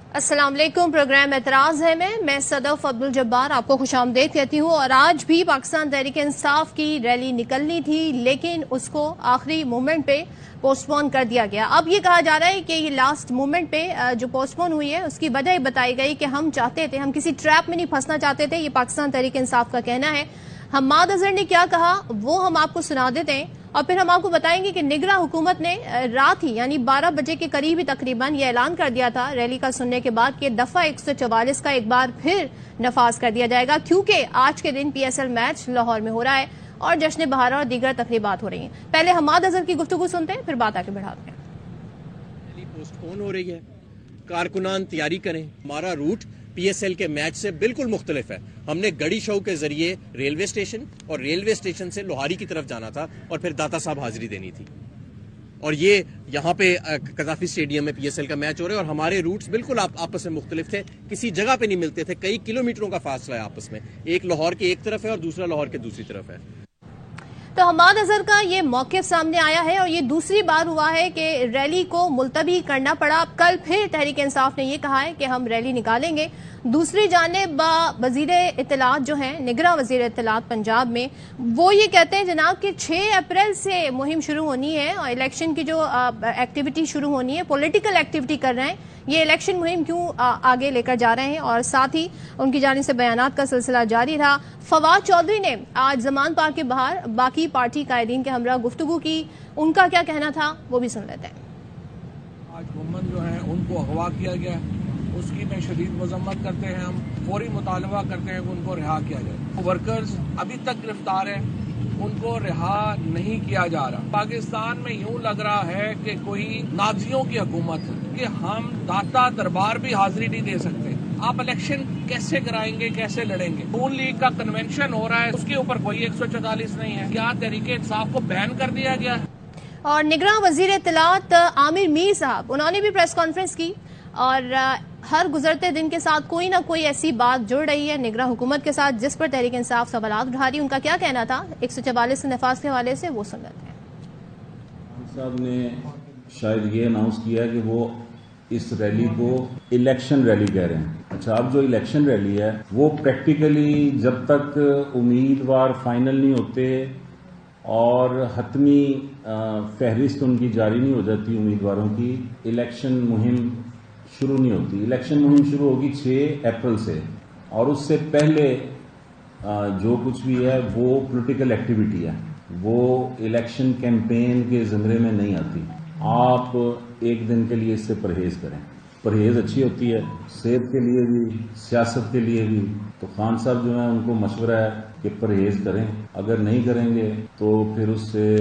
السلام علیکم، پروگرام اعتراض ہے میں صدف عبدالجبار آپ کو خوش آمدید کہتی ہوں. اور آج بھی پاکستان تحریک انصاف کی ریلی نکلنی تھی، لیکن اس کو آخری مومنٹ پہ پوسٹ پون کر دیا گیا. اب یہ کہا جا رہا ہے کہ یہ لاسٹ مومنٹ پہ جو پوسٹ پون ہوئی ہے اس کی وجہ یہ بتائی گئی کہ ہم چاہتے تھے، ہم کسی ٹریپ میں نہیں پھنسنا چاہتے تھے. یہ پاکستان تحریک انصاف کا کہنا ہے. حماد اظہر نے کیا کہا وہ ہم آپ کو سنا دیتے ہیں، اور پھر ہم آپ کو بتائیں گے کہ نگراں حکومت نے رات ہی یعنی 12 بجے کے قریب ہی تقریباً یہ اعلان کر دیا تھا ریلی کا سننے کے بعد کہ دفعہ 144 کا ایک بار پھر نفاذ کر دیا جائے گا، کیونکہ آج کے دن PSL میچ لاہور میں ہو رہا ہے اور جشن بہارا اور دیگر تقریبات ہو رہی ہیں. پہلے حماد اظہر کی گفتگو سنتے ہیں، پھر بات آگے بڑھاتے ہیں. پوسٹ پون ہو رہی ہے، کارکنان تیاری کریں. ہمارا روٹ PSL کے میچ سے بالکل مختلف ہے. ہم نے گڑی شو کے ذریعے ریلوے اسٹیشن اور ریلوے اسٹیشن سے لوہاری کی طرف جانا تھا اور پھر داتا صاحب حاضری دینی تھی. اور یہ یہاں پہ قذافی اسٹیڈیم میں PSL کا میچ ہو رہا ہے اور ہمارے روٹس بالکل آپس میں مختلف تھے، کسی جگہ پہ نہیں ملتے تھے. کئی کلومیٹروں کا فاصلہ ہے آپس میں، ایک لاہور کے ایک طرف ہے اور دوسرا لاہور کے دوسری طرف ہے. تو حماد اظہر کا یہ موقف سامنے آیا ہے اور یہ دوسری بار ہوا ہے کہ ریلی کو ملتوی کرنا پڑا. اب کل پھر تحریک انصاف نے یہ کہا ہے کہ ہم ریلی نکالیں گے. دوسری جانب وزیر اطلاعات جو ہیں، نگراں وزیر اطلاعات پنجاب میں، وہ یہ کہتے ہیں جناب کہ 6 اپریل سے مہم شروع ہونی ہے اور الیکشن کی جو ایکٹیویٹی شروع ہونی ہے، پولیٹیکل ایکٹیویٹی کر رہے ہیں. یہ الیکشن مہم کیوں آگے لے کر جا رہے ہیں؟ اور ساتھ ہی ان کی جانب سے بیانات کا سلسلہ جاری رہا. فواد چودھری نے آج زمان پارک کے باہر باقی پارٹی قائدین کے ہمراہ گفتگو کی. ان کا کیا کہنا تھا وہ بھی سن لیتے ہیں. آج مومن جو ہیں ان کو اغوا کیا گیا، اس کی میں شدید مذمت کرتے ہیں. ہم فوری مطالبہ کرتے ہیں کہ ان کو رہا کیا جائے. ورکرز ابھی تک گرفتار ہیں، ان کو رہا نہیں کیا جا رہا. پاکستان میں یوں لگ رہا ہے کہ کوئی نازیوں کی حکومت ہے کہ ہم داتا دربار بھی حاضری نہیں دے سکتے. آپ الیکشن کیسے کرائیں گے، کیسے لڑیں گے؟ نون لیگ کا کنونشن ہو رہا ہے، اس کے اوپر کوئی 144 نہیں ہے. کیا تحریک انصاف کو بین کر دیا گیا؟ اور نگراں وزیر اطلاعات عامر میر صاحب، انہوں نے بھی پریس کانفرنس کی اور ہر گزرتے دن کے ساتھ کوئی نہ کوئی ایسی بات جڑ رہی ہے نگراں حکومت کے ساتھ جس پر تحریک انصاف سوالات اٹھا رہی. ان کا کیا کہنا تھا 144 کے نفاذ کے حوالے سے وہ سن لیتے ہیں. صاحب نے شاید یہ اناؤنس کیا کہ وہ اس ریلی کو الیکشن ریلی کہہ رہے ہیں. اچھا، اب جو الیکشن ریلی ہے وہ پریکٹیکلی جب تک امیدوار فائنل نہیں ہوتے اور حتمی فہرست ان کی جاری نہیں ہو جاتی امیدواروں کی، الیکشن مہم شروع نہیں ہوتی. الیکشن مہم شروع ہوگی 6 اپریل سے، اور اس سے پہلے جو کچھ بھی ہے وہ پولیٹیکل ایکٹیویٹی ہے، وہ الیکشن کیمپین کے زمرے میں نہیں آتی. آپ ایک دن کے لیے اس سے پرہیز کریں. پرہیز اچھی ہوتی ہے صحت کے لیے بھی، سیاست کے لیے بھی. تو خان صاحب جو ہیں ان کو مشورہ ہے کہ پرہیز کریں، اگر نہیں کریں گے تو پھر اس سے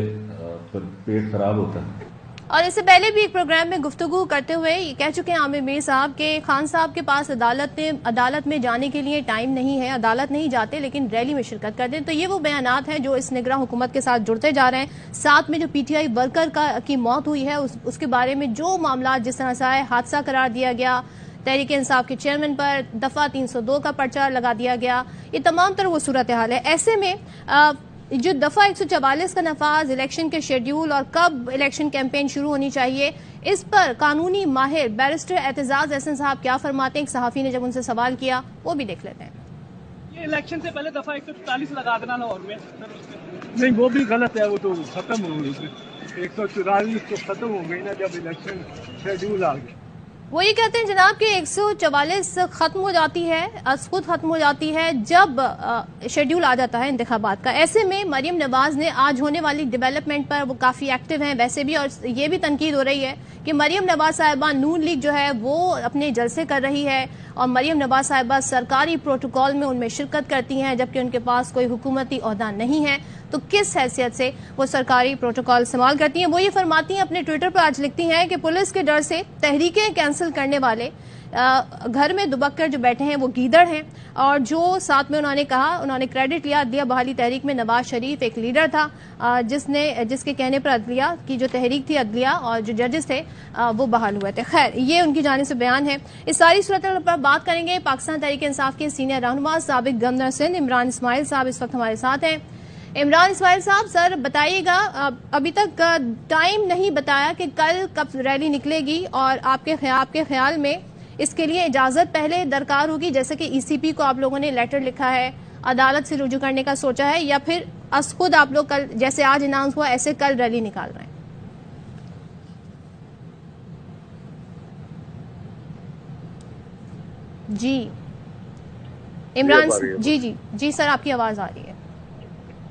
پیٹ خراب ہوتا ہے. اور اس سے پہلے بھی ایک پروگرام میں گفتگو کرتے ہوئے یہ کہہ چکے ہیں عامر میر صاحب کہ خان صاحب کے پاس عدالت میں جانے کے لیے ٹائم نہیں ہے، عدالت نہیں جاتے لیکن ریلی میں شرکت کرتے ہیں. تو یہ وہ بیانات ہیں جو اس نگراں حکومت کے ساتھ جڑتے جا رہے ہیں. ساتھ میں جو PTI ورکر کی موت ہوئی ہے اس کے بارے میں جو معاملات جس طرح سے آئے، حادثہ قرار دیا گیا، تحریک انصاف کے چیئرمین پر دفعہ 302 کا پرچہ لگا دیا گیا، یہ تمام تر وہ صورتحال ہے. ایسے میں جو دفعہ 144 کا نفاذ، الیکشن کے شیڈیول اور کب الیکشن کیمپین شروع ہونی چاہیے، اس پر قانونی ماہر بیرسٹر اعتزاز احسن صاحب کیا فرماتے ہیں. ایک صحافی نے جب ان سے سوال کیا وہ بھی دیکھ لیتے ہیں. یہ الیکشن سے پہلے دفعہ 144 لگا دینا لاہور میں نہیں، وہ بھی غلط ہے. وہ تو ختم ہو گئی، 144 تو ختم ہو گئی نا جب الیکشن شیڈیول آ گیا. وہ یہ کہتے ہیں جناب کہ 144 ختم ہو جاتی ہے، از خود ختم ہو جاتی ہے جب شیڈیول آ جاتا ہے انتخابات کا. ایسے میں مریم نواز نے آج ہونے والی ڈیولپمنٹ پر وہ کافی ایکٹیو ہیں ویسے بھی، اور یہ بھی تنقید ہو رہی ہے کہ مریم نواز صاحبہ نون لیگ جو ہے وہ اپنے جلسے کر رہی ہے اور مریم نواز صاحبہ سرکاری پروٹوکول میں ان میں شرکت کرتی ہیں جبکہ ان کے پاس کوئی حکومتی عہدہ نہیں ہے. تو کس حیثیت سے وہ سرکاری پروٹوکول استعمال کرتی ہیں؟ وہ یہ فرماتی ہیں، اپنے ٹویٹر پر آج لکھتی ہیں کہ پولیس کے ڈر سے تحریکیں کینسل کرنے والے گھر میں دبک کر جو بیٹھے ہیں وہ گیدڑ ہیں. اور جو ساتھ میں انہوں نے کہا، انہوں نے کریڈٹ لیا عدلیہ بحالی تحریک میں نواز شریف ایک لیڈر تھا جس کے کہنے پر عدلیہ کی جو تحریک تھی، عدلیہ اور جو ججز تھے وہ بحال ہوئے تھے. خیر، یہ ان کی جانب سے بیان ہے. اس ساری صورتحال پر بات کریں گے. پاکستان تحریک انصاف کے سینئر رہنما سابق گورنر سندھ عمران اسماعیل صاحب اس وقت ہمارے ساتھ ہیں. عمران اسماعیل صاحب، سر بتائیے گا، ابھی تک ٹائم نہیں بتایا کہ کل کب ریلی نکلے گی، اور آپ کے خیال میں اس کے لیے اجازت پہلے درکار ہوگی، جیسے کہ ECP کو آپ لوگوں نے لیٹر لکھا ہے، عدالت سے رجوع کرنے کا سوچا ہے، یا پھر از خود آپ لوگ کل جیسے آج اناؤنس ہوا ایسے کل ریلی نکال رہے ہیں؟ جی عمران، جی سر آپ کی آواز آ رہی ہے.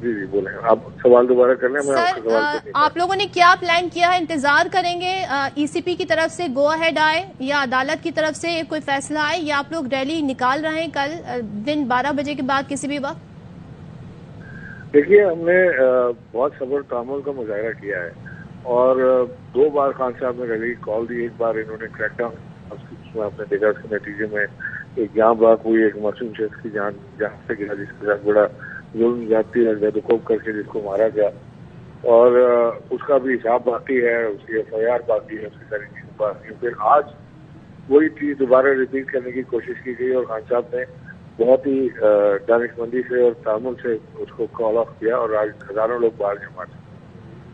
جی بولیں، آپ سوال دوبارہ کر لیں. سر آپ لوگوں نے کیا پلان کیا ہے؟ انتظار کریں گے ECP کی طرف سے گو اہیڈ آئے یا عدالت کی طرف سے کوئی فیصلہ آئے، یا آپ لوگ ریلی نکال رہے ہیں کل دن 12 بجے کے بعد کسی بھی وقت؟ دیکھیے، ہم نے بہت صبر تعامل کا مظاہرہ کیا ہے اور 2 بار خان صاحب نے ریلی کال دی. ایک بار انہوں نے کریک ڈاؤن آپ نے دیکھا، اس کے نتیجے میں ایک جان بحق ہوئی، ایک معصوم شخص کی جان سے گیا، جس کے ساتھ بڑا ظلم زیادتی کوب کر کے جس کو مارا گیا، اور اس کا بھی حساب باقی ہے، اس کی FIR باقی ہے، اس کی ساری چیزیں باقی ہیں. پھر آج وہی چیز دوبارہ ریپیٹ کرنے کی کوشش کی گئی اور خان صاحب نے بہت ہی دانش مندی سے اور تعامل سے اس کو کال آف کیا اور آج ہزاروں لوگ باہر جمع تھے.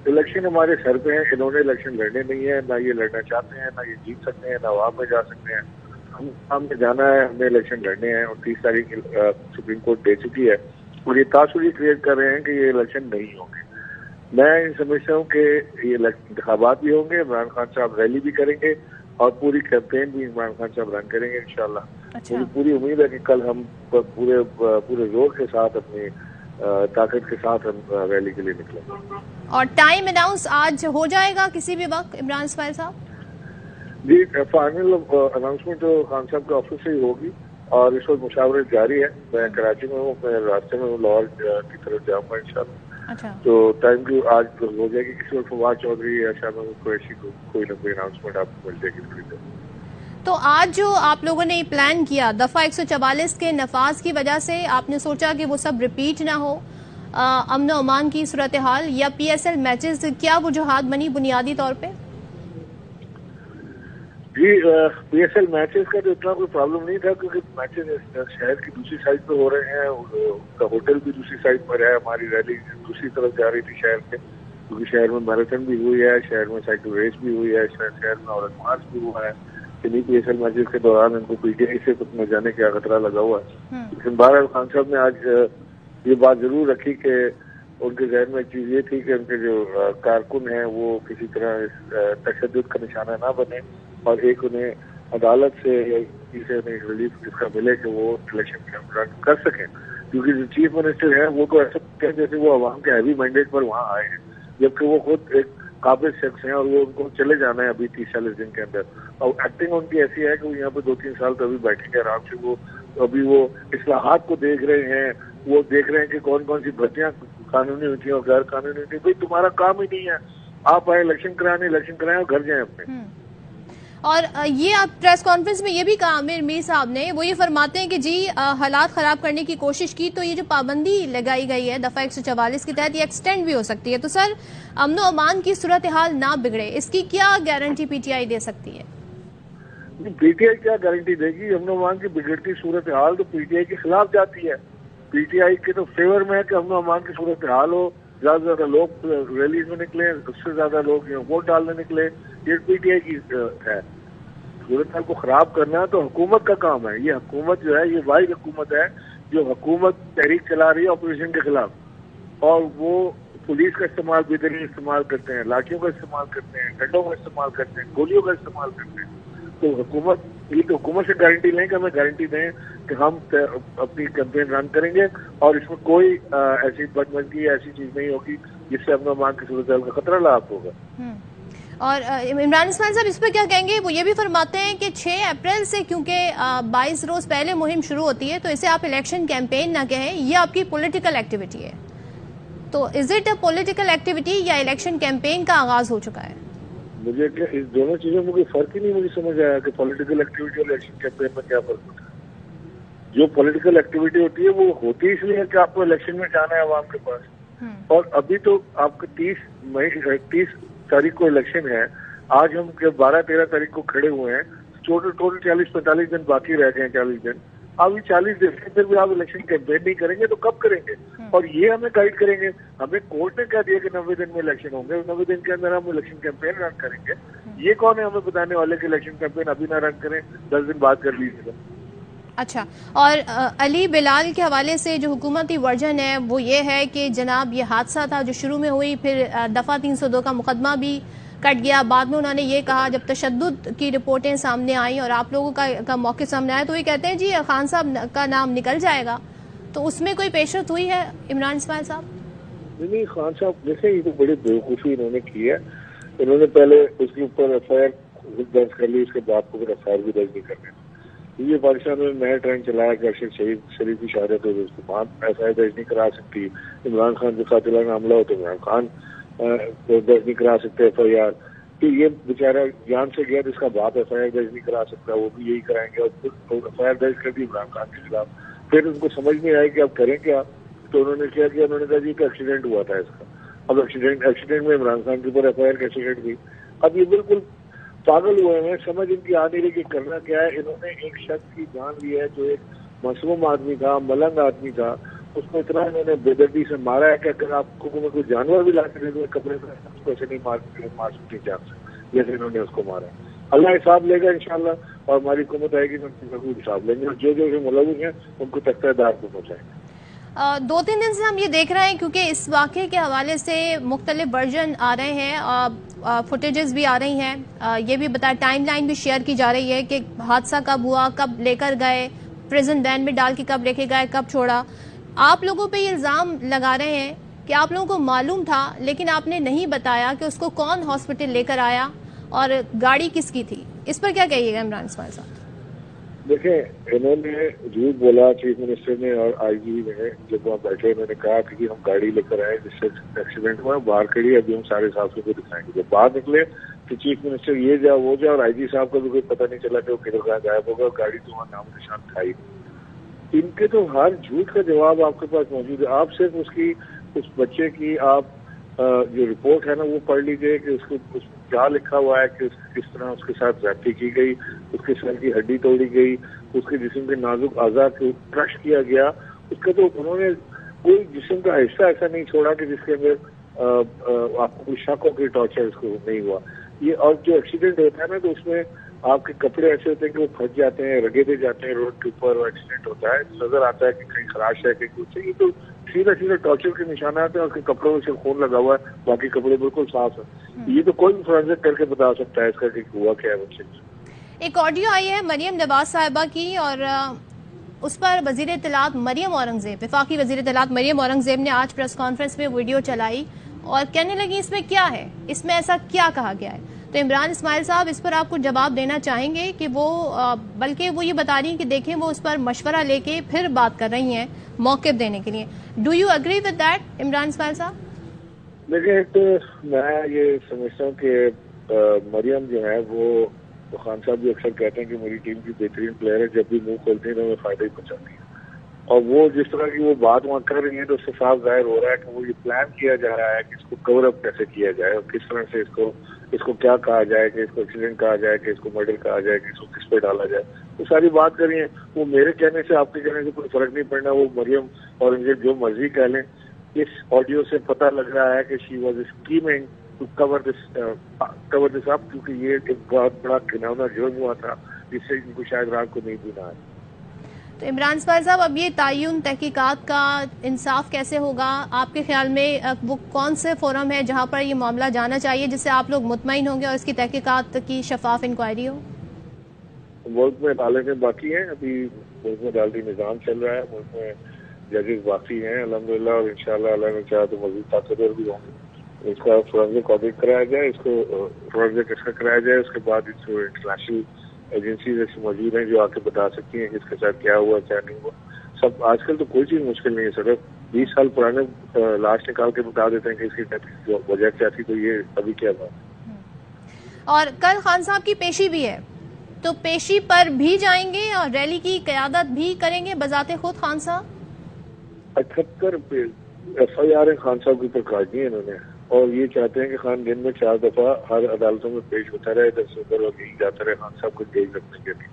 الیکشن ہمارے سر پہ ہیں، انہوں نے الیکشن لڑنے نہیں ہے، نہ یہ لڑنا چاہتے ہیں، نہ یہ جیت سکتے ہیں، نہ عوام میں جا سکتے ہیں. ہم نے جانا ہے، ہم نے الیکشن لڑنے ہیں اور 30 تاریخ سپریم کورٹ دے چکی ہے اور یہ تاثر کریٹ کر رہے ہیں کہ یہ الیکشن نہیں ہوں گے. میں سمجھتا ہوں کہ یہ انتخابات بھی ہوں گے، عمران خان صاحب ریلی بھی کریں گے اور پوری کیمپین بھی عمران خان صاحب رن کریں گے انشاءاللہ. مجھے پوری امید ہے کہ کل ہم پورے زور کے ساتھ اپنی طاقت کے ساتھ ہم ریلی کے لیے نکلیں گے. اور ٹائم اناؤنس آج ہو جائے گا کسی بھی وقت عمران اسماعیل صاحب؟ جی فائنل اناؤنسمنٹ تو خان صاحب کے آفس سے ہی ہوگی اور اس وقت مشاورت جاری ہے. میں کراچی میں ہوں، میں راستے میں ہوں، لاہور کی طرف جاؤں گا انشاءاللہ. تو ٹائم کی آج ہو جائے گی. کسی وقت فواد چودھری یا شاید قریشی کو کوئی نہ کوئی اناؤنسمنٹ آپ کو مل جائے گی تھوڑی دیر. تو آج جو آپ لوگوں نے پلان کیا دفعہ 144 کے نفاذ کی وجہ سے، آپ نے سوچا کہ وہ سب ریپیٹ نہ ہو، امن و امان کی صورتحال یا PSL میچز، کیا وجوہات بنی بنیادی طور پہ؟ جی PSL میچز کا تو اتنا کوئی پرابلم نہیں تھا کیونکہ میچز شہر کی دوسری سائڈ پہ ہو رہے ہیں، اس کا ہوٹل بھی دوسری سائڈ پر ہے. ہماری ریلی دوسری طرف جا رہی تھی شہر کے، کیونکہ شہر میں میراتھن بھی ہوئی ہے، شہر میں سائیکل ریس بھی ہوئی ہے، شہر میں عورت مارچ بھی ہوا ہے. PSL میچز کے دوران ان کو PTI سے کچھ نہ جانے کا خطرہ لگا ہوا ہے. لیکن بہرحال خان صاحب نے آج یہ بات ضرور رکھی کہ ان کے ذہن میں ایک چیز یہ تھی کہ ان کے جو کارکن ہیں وہ کسی طرح تشدد کا نشانہ نہ بنے اور ایک انہیں عدالت سے یا کسی سے انہیں ریلیف اس کا ملے کہ وہ الیکشن رن کر سکیں. کیونکہ جو چیف منسٹر ہیں وہ تو ایسا کہیں جیسے وہ عوام کے ہیوی مینڈیٹ پر وہاں آئے ہیں، جبکہ وہ خود ایک قابل شخص ہیں اور وہ ان کو چلے جانا ہے ابھی 30-40 دن کے اندر. اور ایکٹنگ ان کی ایسی ہے کہ وہ یہاں پہ 2-3 سال تو ابھی بیٹھیں گے آرام سے. وہ ابھی وہ اصلاحات کو دیکھ رہے ہیں، وہ دیکھ رہے ہیں کہ کون کون سی بھرتیاں قانونی ہوتی ہیں اور غیر قانونی ہوتی ہیں. بھائی تمہارا کام ہی نہیں ہے، آپ آئے الیکشن کرائیں اور گھر جائیں اپنے. اور یہ آپ پریس کانفرنس میں یہ بھی کہا میر صاحب نے، وہ یہ فرماتے ہیں کہ جی حالات خراب کرنے کی کوشش کی تو یہ جو پابندی لگائی گئی ہے دفعہ 144 کے تحت یہ ایکسٹینڈ بھی ہو سکتی ہے. تو سر امن و امان کی صورتحال نہ بگڑے، اس کی کیا گارنٹی PTI دے سکتی ہے؟ PTI کیا گارنٹی دے گی؟ امن و امان کی بگڑتی صورتحال تو PTI کے خلاف جاتی ہے. PTI کے تو فیور میں ہے کہ امن و امان کی صورتحال ہو، زیادہ سے زیادہ لوگ ریلیز میں نکلیں، اس سے زیادہ لوگ ووٹ ڈالنے نکلے. یہ PTI کی ہے. صورتحال کو خراب کرنا تو حکومت کا کام ہے. یہ حکومت جو ہے یہ واحد حکومت ہے جو حکومت تحریک چلا رہی ہے اپوزیشن کے خلاف، اور وہ پولیس کا استعمال بہترین استعمال کرتے ہیں، لاٹھیوں کا استعمال کرتے ہیں، ڈنڈوں کا استعمال کرتے ہیں، گولیوں کا استعمال کرتے ہیں. تو حکومت سے گارنٹی لیں کہ ہمیں گارنٹی دیں کہ ہم اپنی کیمپین رن کریں گے اور اس میں کوئی ایسی بدمزگی ایسی چیز نہیں ہوگی جس سے امن و امان کی صورتحال کا خطرہ لاحق ہوگا. اور عمران اسماعیل صاحب اس پہ کیا کہیں گے؟ وہ یہ بھی فرماتے ہیں کہ 6 اپریل سے کیونکہ 22 روز پہلے مہم شروع ہوتی ہے تو اسے آپ الیکشن کیمپین نہ کہیں، یہ آپ کی پولیٹیکل ایکٹیویٹی ہے. تو is it a political activity یا الیکشن کیمپین کا آغاز ہو چکا ہے؟ مجھے اس دونوں چیزوں میں کوئی فرق ہی نہیں مجھے سمجھ آیا کہ پولیٹیکل ایکٹیویٹی اور الیکشن کیمپین میں کیا فرق ہوتا ہے. جو پولیٹیکل ایکٹیویٹی ہوتی ہے وہ ہوتی اس لیے کہ آپ کو الیکشن میں جانا ہے عوام کے پاس. اور ابھی تو آپ کے 30 تاریخ کو الیکشن ہے. آج ہم 12-13 تاریخ کو کھڑے ہوئے ہیں. ٹوٹل 40-45 دن باقی رہ گئے ہیں. 40 دن ابھی 40 دن سے پھر بھی آپ الیکشن کیمپین نہیں کریں گے تو کب کریں گے؟ اور یہ ہمیں گائیڈ کریں گے. ہمیں کورٹ نے کہہ دیا کہ 90 دن میں الیکشن ہوں گے، 90 دن کے اندر ہم الیکشن کیمپین رن کریں گے. یہ کون ہے ہمیں بتانے والے کہ الیکشن کیمپین ابھی نہ رن کریں, 10 دن بعد کر لیجیے گا. اچھا, اور علی بلال کے حوالے سے جو حکومتی ورژن ہے وہ یہ ہے کہ جناب یہ حادثہ تھا جو شروع میں ہوئی, پھر دفعہ 302 کا مقدمہ بھی کٹ گیا. بعد میں انہوں نے یہ کہا جب تشدد کی رپورٹیں سامنے آئیں اور آپ لوگوں کا موقع سامنے آیا تو یہ کہتے ہیں جی خان صاحب کا نام نکل جائے گا. تو اس میں کوئی پیشرفت ہوئی ہے عمران اسماعیل صاحب؟ نہیں, خان صاحب دیکھیں یہ تو بڑی بیوقوفی انہوں نے کی ہے. انہوں نے پہلے اس کے اوپر ایف آئی آر درج کر لی, اس کے بعد کو پھر ایف آئی آر بھی درج نہیں کرنے. یہ پاکستان میں نیا ٹرینڈ چلایا کہ ارشد شریف کی شہادت ہے تو اس کے بعد ایف آئی آر درج نہیں کرا سکتی. عمران خان کے قاتلانہ حملہ ہو تو عمران خان درج نہیں کرا سکتے ایف آئی آر. تو یہ بیچارہ جان سے گیا تو اس کا باپ ایف آئی آر درج نہیں کرا سکتا, وہ بھی یہی کرائیں گے. اور پھر ایف آئی آر درج کر دی عمران خان کے خلاف. پھر ان کو سمجھ نہیں آئی کہ اب کریں کیا, تو انہوں نے کیا کیا, انہوں نے کہا جی کہ ایکسیڈنٹ ہوا تھا اس کا. اب ایکسیڈنٹ میں عمران خان کے اوپر ایف آئی آر کا ایکسیڈنٹ ہوئی. اب یہ بالکل پاگل ہوئے ہیں, سمجھ ان کی آ نہیں رہی کہ کرنا کیا ہے. انہوں نے ایک شخص کی جان لی ہے جو ایک معصوم آدمی تھا, ملنگ آدمی تھا, اس کو اتنا انہوں نے بے دردی سے مارا ہے کہ اگر آپ کو کوئی جانور بھی لا کے دے دو کپڑے میں اس کو ایسے نہیں مار سکتی جان سے جیسے انہوں نے اس کو مارا. اللہ حساب لے گا انشاءاللہ, اور ہماری حکومت آئے گی تو ان کو حساب لیں گے, اور جو ملوث ہیں ان کو تختہ دار کو پہنچائیں گے. 2-3 دن سے ہم یہ دیکھ رہے ہیں کیونکہ اس واقعے کے حوالے سے مختلف ورژن آ رہے ہیں, فوٹیجز بھی آ رہی ہیں, یہ بھی بتایا ٹائم لائن بھی شیئر کی جا رہی ہے کہ حادثہ کب ہوا, کب لے کر گئے, پریزن وین میں ڈال کے کب لے کے گئے, کب چھوڑا. آپ لوگوں پہ یہ الزام لگا رہے ہیں کہ آپ لوگوں کو معلوم تھا لیکن آپ نے نہیں بتایا کہ اس کو کون ہاسپٹل لے کر آیا اور گاڑی کس کی تھی. اس پر کیا کہیے گا عمران اسماعیل صاحب؟ دیکھیں انہوں نے جھوٹ بولا چیف منسٹر نے اور آئی جی نے, جب وہاں بیٹھے انہوں نے کہا کہ ہم گاڑی لے کر آئے جس سے ایکسیڈنٹ ہوا, باہر کھڑی, ابھی ہم 7:30 کو دکھائیں گے. جب باہر نکلے تو چیف منسٹر یہ جا وہ جا, اور آئی جی صاحب کو بھی کوئی پتہ نہیں چلا کہ وہ کدھر کہاں غائب ہوگا, اور گاڑی تو وہاں نام نشان تھا ہی. ان کے تو ہر جھوٹ کا جواب آپ کے پاس موجود ہے. آپ صرف اس بچے کی آپ جو رپورٹ ہے نا وہ پڑھ لیجئے کہ اس کو کیا لکھا ہوا ہے کہ کس طرح اس کے ساتھ زیادتی کی گئی, اس کے سر کی ہڈی توڑی گئی, اس کے جسم کے نازک اعضاء کو کرش کیا گیا. اس کا تو انہوں نے کوئی جسم کا حصہ ایسا نہیں چھوڑا کہ جس کے اندر آپ کو کوئی شک ہو کہ ٹارچر اس کو نہیں ہوا. یہ اور جو ایکسیڈنٹ ہوتا ہے نا تو اس میں آپ کے کپڑے ایسے ہوتے ہیں کہ وہ پھٹ جاتے ہیں, رگے دے جاتے ہیں روڈ کے اوپر, اور ایکسیڈنٹ ہوتا ہے, نظر آتا ہے کہ کہیں خراش ہے کہیں کچھ. یہ تو سیدھا ٹارچر کے نشانات ہیں, اور اس کے کپڑوں سے خون لگا ہوا ہے, باقی کپڑے بالکل صاف ہیں. یہ تو کوئی بھی فورینسک کر کے بتا سکتا ہے اس کا کہ ہوا کیا ہے بچے. ایک آڈیو آئی ہے مریم نواز صاحبہ کی, اور اس پر وزیر اطلاعات مریم اورنگزیب, وفاقی وزیر اطلاعات مریم اورنگزیب نے آج پریس کانفرنس میں ویڈیو چلائی اور کہنے لگی اس میں کیا ہے, اس میں ایسا کیا کہا گیا ہے. تو عمران اسماعیل صاحب اس پر آپ کو جواب دینا چاہیں گے کہ وہ بلکہ وہ یہ بتا رہی ہیں کہ دیکھیں وہ اس پر مشورہ لے کے پھر بات کر رہی ہیں موقف دینے کے لیے. Do you agree with that Imran Ismail صاحب؟ دیکھیں تو میں یہ سمجھتا ہوں کہ مریم جو ہے وہ خان صاحب بھی اکثر کہتے ہیں کہ میری ٹیم کی بہترین پلیئر ہے, جب بھی منہ کھولتی ہیں تو ہمیں فائدہ ہی پہنچاتی ہے. اور وہ جس طرح کی وہ بات وہاں کر رہی ہیں تو اس سے صاف ظاہر ہو رہا ہے کہ وہ یہ پلان کیا جا رہا ہے کہ اس کو کور اپ کیسے کیا جائے, اور کس طرح سے اس کو کیا کہا جائے, کہ اس کو ایکسیڈنٹ کہا جائے, کہ اس کو مرڈر کہا جائے, کہ اس کو کس پہ ڈالا جائے. وہ ساری بات کر رہی ہیں. وہ میرے کہنے سے آپ کے کہنے سے کوئی فرق نہیں پڑنا. وہ مریم اور ان جو مرضی کہہ لیں, اس آڈیو سے پتہ لگ رہا ہے کہ she was scheming to cover this up, کیونکہ یہ ایک بہت بڑا گھناؤنا جرم ہوا تھا جس سے ان کو شاید رات کو نہیں پینا ہے. تو عمران اسماعیل صاحب اب یہ تعین تحقیقات کا انصاف کیسے ہوگا آپ کے خیال میں؟ وہ کون سے فورم ہے جہاں پر یہ معاملہ جانا چاہیے جس سے آپ لوگ مطمئن ہوں گے اور اس کی تحقیقات کی شفاف انکوائری ہو؟ ملک میں عدالتیں باقی ہیں, ابھی ملک میں عدالتی نظام چل رہا ہے, ملک میں ججز باقی ہیں الحمدللہ, اور انشاءاللہ اللہ نے چاہا تو مزید طاقتور بھی ہوں گے. اس کا فورنزک آڈٹ کرایا جائے, اس کو فورنزک اس کا کرایا جائے, اس کے بعد اس کو انٹرنیشنل ایجنسیز ایسی موجود ہیں جو آ کے بتا سکتی ہیں کہ اس کے ساتھ کیا ہوا کیا نہیں ہوا. سب آج کل تو کوئی چیز مشکل نہیں ہے, صرف 20 سال پرانے لاش نکال کے بتا دیتے ہیں کہ اس کی ڈیتھ کی وجہ کیا تھی, تو یہ ابھی کیا بات. اور کل خان صاحب کی پیشی بھی ہے, تو پیشی پر بھی جائیں گے اور ریلی کی قیادت بھی کریں گے بذات خود خان صاحب؟ 78 FIR خان صاحب کے اوپر کاٹنی ہے انہوں نے, اور یہ چاہتے ہیں کہ خان دن میں 4 دفعہ ہر عدالتوں میں پیش ہوتا رہے, ادھر سے ادھر اور یہی جاتا رہے خان صاحب کو جیل رکھنے کے لیے.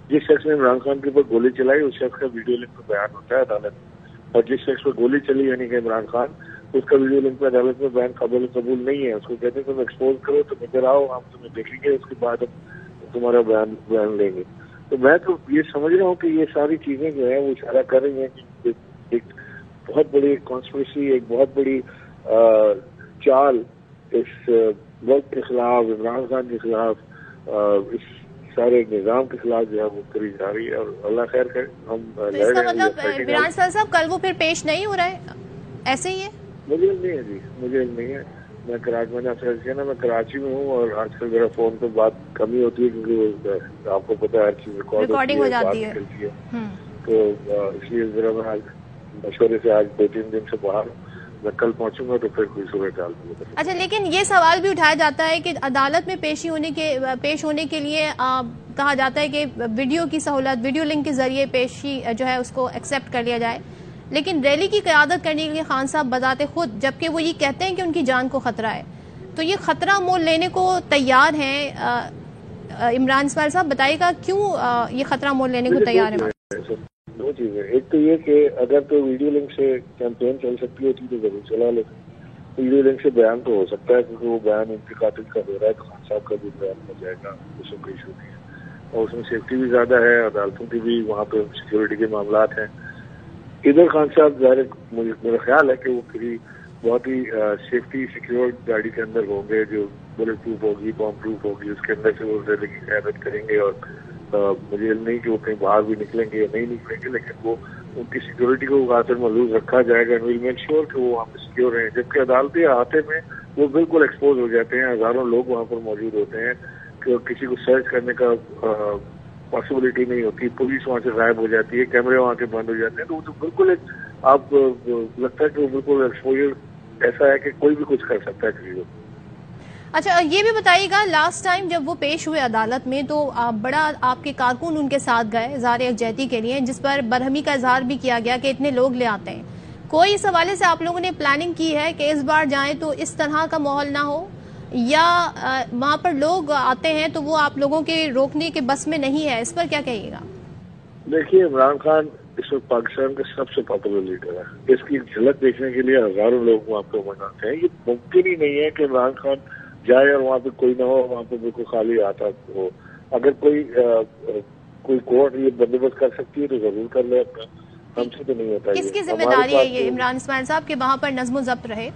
جس شخص نے عمران خان کے اوپر گولی چلائی اس شخص کا ویڈیو لنک میں بیان ہوتا ہے عدالت میں, اور جس شخص پر گولی چلی یعنی کہ عمران خان, اس کا ویڈیو لنک پہ عدالت میں بیان قبول نہیں ہے. اس کو کہتے ہیں تم ایکسپوز کرو تو ادھر آؤ, ہم تمہیں دیکھیں گے, اس کے بعد ہم تمہارا بیان لیں گے. تو میں تو یہ سمجھ رہا ہوں کہ یہ ساری چیزیں جو ہیں وہ اشارہ کر رہی ہیں کہ ایک بہت بڑی کانسپریسی, ایک بہت بڑی چال اس ملک کے خلاف, عمران خان کے خلاف, اس سارے نظام کے خلاف جو ہے وہ کری جا رہی ہے. اور اللہ خیر کرے. ہم اس کا مطلب عمران صاحب کل وہ پھر پیش نہیں ہو رہا ہے, ایسے ہی ہے؟ مجھے علم نہیں ہے جی, مجھے علم نہیں ہے. میں کراچی میں ہوں اور آج کل میرا فون پہ بات کم ہی ہوتی ہے کیونکہ آپ کو پتا ہے ہر چیز ریکارڈنگ ہو جاتی ہے. تو اس لیے ذرا میں آج مشورے سے آج 2-3 دن سے باہر ہوں. میں کل پہنچوں گا تو پھر کوئی صورت حال نہیں. اچھا, لیکن یہ سوال بھی اٹھایا جاتا ہے کہ عدالت میں پیش ہونے کے لیے کہا جاتا ہے کہ ویڈیو کی سہولت, ویڈیو لنک کے ذریعے پیشی جو ہے اس کو ایکسیپٹ کر لیا جائے, لیکن ریلی کی قیادت کرنے کے لیے خان صاحب بذات خود, جبکہ وہ یہ کہتے ہیں کہ ان کی جان کو خطرہ ہے, تو یہ خطرہ مول لینے کو تیار ہیں عمران اسماعیل صاحب؟ بتائیے گا کیوں یہ خطرہ مول لینے کو تیار ہیں؟ دو چیزیں. ایک تو یہ کہ اگر تو ویڈیو لنک سے کیمپین چل سکتی ہوتی تو ضرور چلا لیتے. ویڈیو لنک سے بیان تو ہو سکتا ہے کیونکہ وہ بیان ان کے قاتل کا ہو رہا ہے, تو خان صاحب کا بھی بیان ہو جائے گا, اس میں کوئی ایشو نہیں ہے. اور اس میں سیفٹی بھی زیادہ ہے, عدالتوں کی بھی وہاں پہ سیکورٹی کے معاملات ہیں. ادھر خان صاحب ظاہر میرا خیال ہے کہ وہ کسی بہت ہی سیفٹی سیکیور گاڑی کے اندر ہوں گے جو بلٹ پروف ہوگی, بام پروف ہوگی, اس کے اندر سے وہ ریلی کی قیادت کریں گے. اور مجھے علم نہیں کہ وہ کہیں باہر بھی نکلیں گے یا نہیں نکلیں گے, لیکن وہ ان کی سیکورٹی کو خاطر محفوظ رکھا جائے گا. ویل میک شیور کہ وہ وہاں پہ سیکیور ہیں. جبکہ عدالتی احاطے میں وہ بالکل ایکسپوز ہو جاتے ہیں, ہزاروں لوگ وہاں پر موجود ہوتے ہیں کہ کسی کو سرچ کرنے کا پاسبلٹی نہیں ہوتی. پولیس وہاں سے غائب ہو جاتی ہے, کیمرے وہاں کے بند ہو جاتے ہیں. تو وہ تو بالکل ایک آپ لگتا ہے کہ وہ بالکل ایکسپوجر ایسا ہے کہ کوئی بھی کچھ کر سکتا ہے کسی کو. اچھا, یہ بھی بتائیے گا لاسٹ ٹائم جب وہ پیش ہوئے عدالت میں تو بڑا آپ کے کارکن ان کے ساتھ گئے اظہار یکجہتی کے لیے, جس پر برہمی کا اظہار بھی کیا گیا کہ اتنے لوگ لے آتے ہیں. کوئی اس حوالے سے آپ لوگوں نے پلاننگ کی ہے کہ اس بار جائیں تو اس طرح کا ماحول نہ ہو, یا وہاں پر لوگ آتے ہیں تو وہ آپ لوگوں کے روکنے کے بس میں نہیں ہے؟ اس پر کیا کہیے گا؟ دیکھیے, عمران خان اس وقت پاکستان کا سب سے پاپولر لیڈر ہے. اس کی جھلک دیکھنے کے لیے ہزاروں لوگ وہاں پہ مناتے ہیں. یہ ممکن ہی نہیں ہے کہ عمران خان جائے اور وہاں پہ کوئی نہ ہو, وہاں پہ بالکل خالی آتا ہو. اگر کوئی کورٹ یہ بندوبست کر سکتی ہے تو ضرور کر لے اپنا, ہم سے تو نہیں ہوتا. کس کی ذمہ داری ہے یہ عمران اسماعیل صاحب کہ وہاں پر نظم و ضبط رہے؟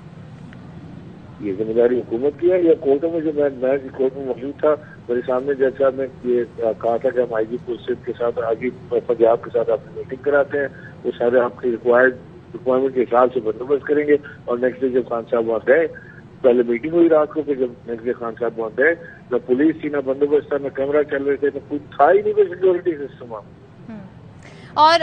یہ ذمہ داری حکومت کی ہے یا کورٹوں میں؟ جو میں کورٹ میں موجود تھا, میرے سامنے جج صاحب نے یہ کہا تھا کہ ہم آئی جی سندھ کے ساتھ, آئی جی پنجاب کے ساتھ آپ کی میٹنگ کراتے ہیں, وہ سارے آپ کی ریکوائرمنٹ کے حساب سے بندوبست کریں گے. اور نیکسٹ ڈے جب خان صاحب وہاں گئے, پہلے میٹنگ ہوئی رات کو, پھر جب نیکسٹ ڈے خان صاحب وہاں گئے, نہ پولیس تھی, نہ بندوبست تھا, نہ کیمرہ چل رہے تھے, نہ کوئی تھا ہی نہیں کوئی سیکورٹی سسٹم. اور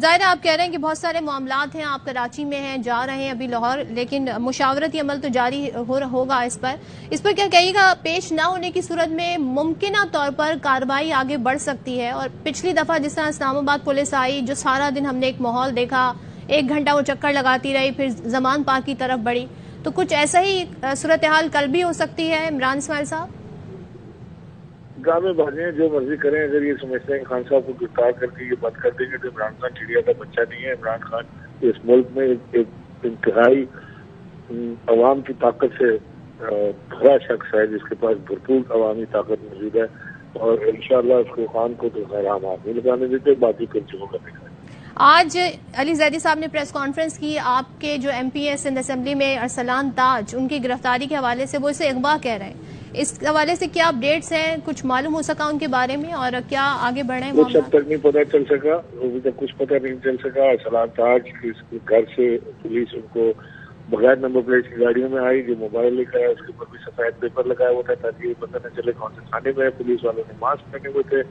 ظاہر آپ کہہ رہے ہیں کہ بہت سارے معاملات ہیں, آپ کراچی میں ہیں, جا رہے ہیں ابھی لاہور, لیکن مشاورتی عمل تو جاری ہوگا اس پر کیا کہیے گا؟ پیش نہ ہونے کی صورت میں ممکنہ طور پر کارروائی آگے بڑھ سکتی ہے. اور پچھلی دفعہ جس طرح اسلام آباد پولیس آئی, جو سارا دن ہم نے ایک ماحول دیکھا, 1 گھنٹہ وہ چکر لگاتی رہی, پھر زمان پاک کی طرف بڑھی, تو کچھ ایسا ہی صورتحال کل بھی ہو سکتی ہے عمران اسماعیل صاحب؟ ڈرامے بازی ہیں, جو مرضی کریں. اگر یہ سمجھتے ہیں کہ خان صاحب کو گرفتار کر کے یہ بند کر دیں گے تو عمران خان چڑیا کا بچہ نہیں ہے. عمران خان اس ملک میں ایک انتہائی عوام کی طاقت سے بھرا شخص ہے, جس کے پاس بھرپور عوامی طاقت موجود ہے. اور انشاءاللہ اس کو خان کو تو خیر ہم ہاتھ نہیں لگانے دیتے, باقی کر چکوں کا دکھائیں. آج علی زیدی صاحب نے پریس کانفرنس کی, آپ کے جو ایم پی ہے سندھ اسمبلی میں ارسلان تاج, ان کی گرفتاری کے حوالے سے وہ اسے اغوا کہہ رہے ہیں. اس حوالے سے کیا اپڈیٹس ہیں؟ کچھ معلوم ہو سکا ان کے بارے میں, اور کیا آگے بڑھے ہیں؟ کچھ اب تک نہیں پتہ چل سکا, ابھی تک کچھ پتہ نہیں چل سکا. ارسلان تاج کے گھر سے پولیس ان کو بغیر نمبر پلیٹ کی گاڑیوں میں آئی, جو موبائل لے کر, اس کے اوپر بھی سفید پیپر لگایا ہوا تھا تاکہ یہ پتہ نہ چلے کون سے تھانے میں ہے. پولیس والوں نے ماسک پہنے ہوئے تھے,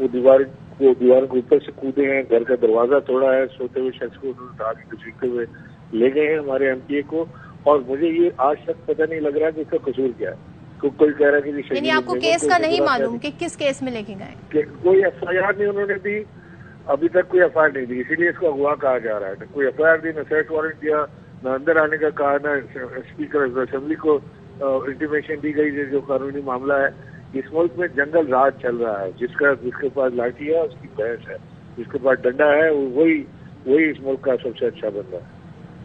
وہ دیوار کے اوپر سے کودے ہیں, گھر کا دروازہ توڑا ہے, سوتے ہوئے شخص کو انہوں نے اٹھا کے گھسیٹتے ہوئے لے گئے ہیں ہمارے ایم پی اے کو. اور مجھے یہ آج تک پتہ نہیں لگ رہا کہ اس کا قصور کیا ہے. کوئی کہہ رہا ہے کہ یعنی آپ کو کیس کا نہیں معلوم کہ کس کیس میں لے کے گئے؟ کوئی ایف آئی آر نہیں انہوں نے دی, ابھی تک کوئی ایف آئی آر نہیں دی, اسی لیے اس کو اغوا کہا جا رہا ہے. کوئی ایف آئی آر دی, نہ سرچ وارنٹ دیا, نہ اندر آنے کا کہا, نہ اسپیکر اسمبلی کو انٹیمیشن دی گئی جو قانونی معاملہ ہے. اس ملک میں جنگل راج چل رہا ہے, جس کے پاس لاٹھی ہے اس کی بحث ہے, جس کے پاس ڈنڈا ہے وہی اس ملک کا سب سے اچھا بندہ ہے.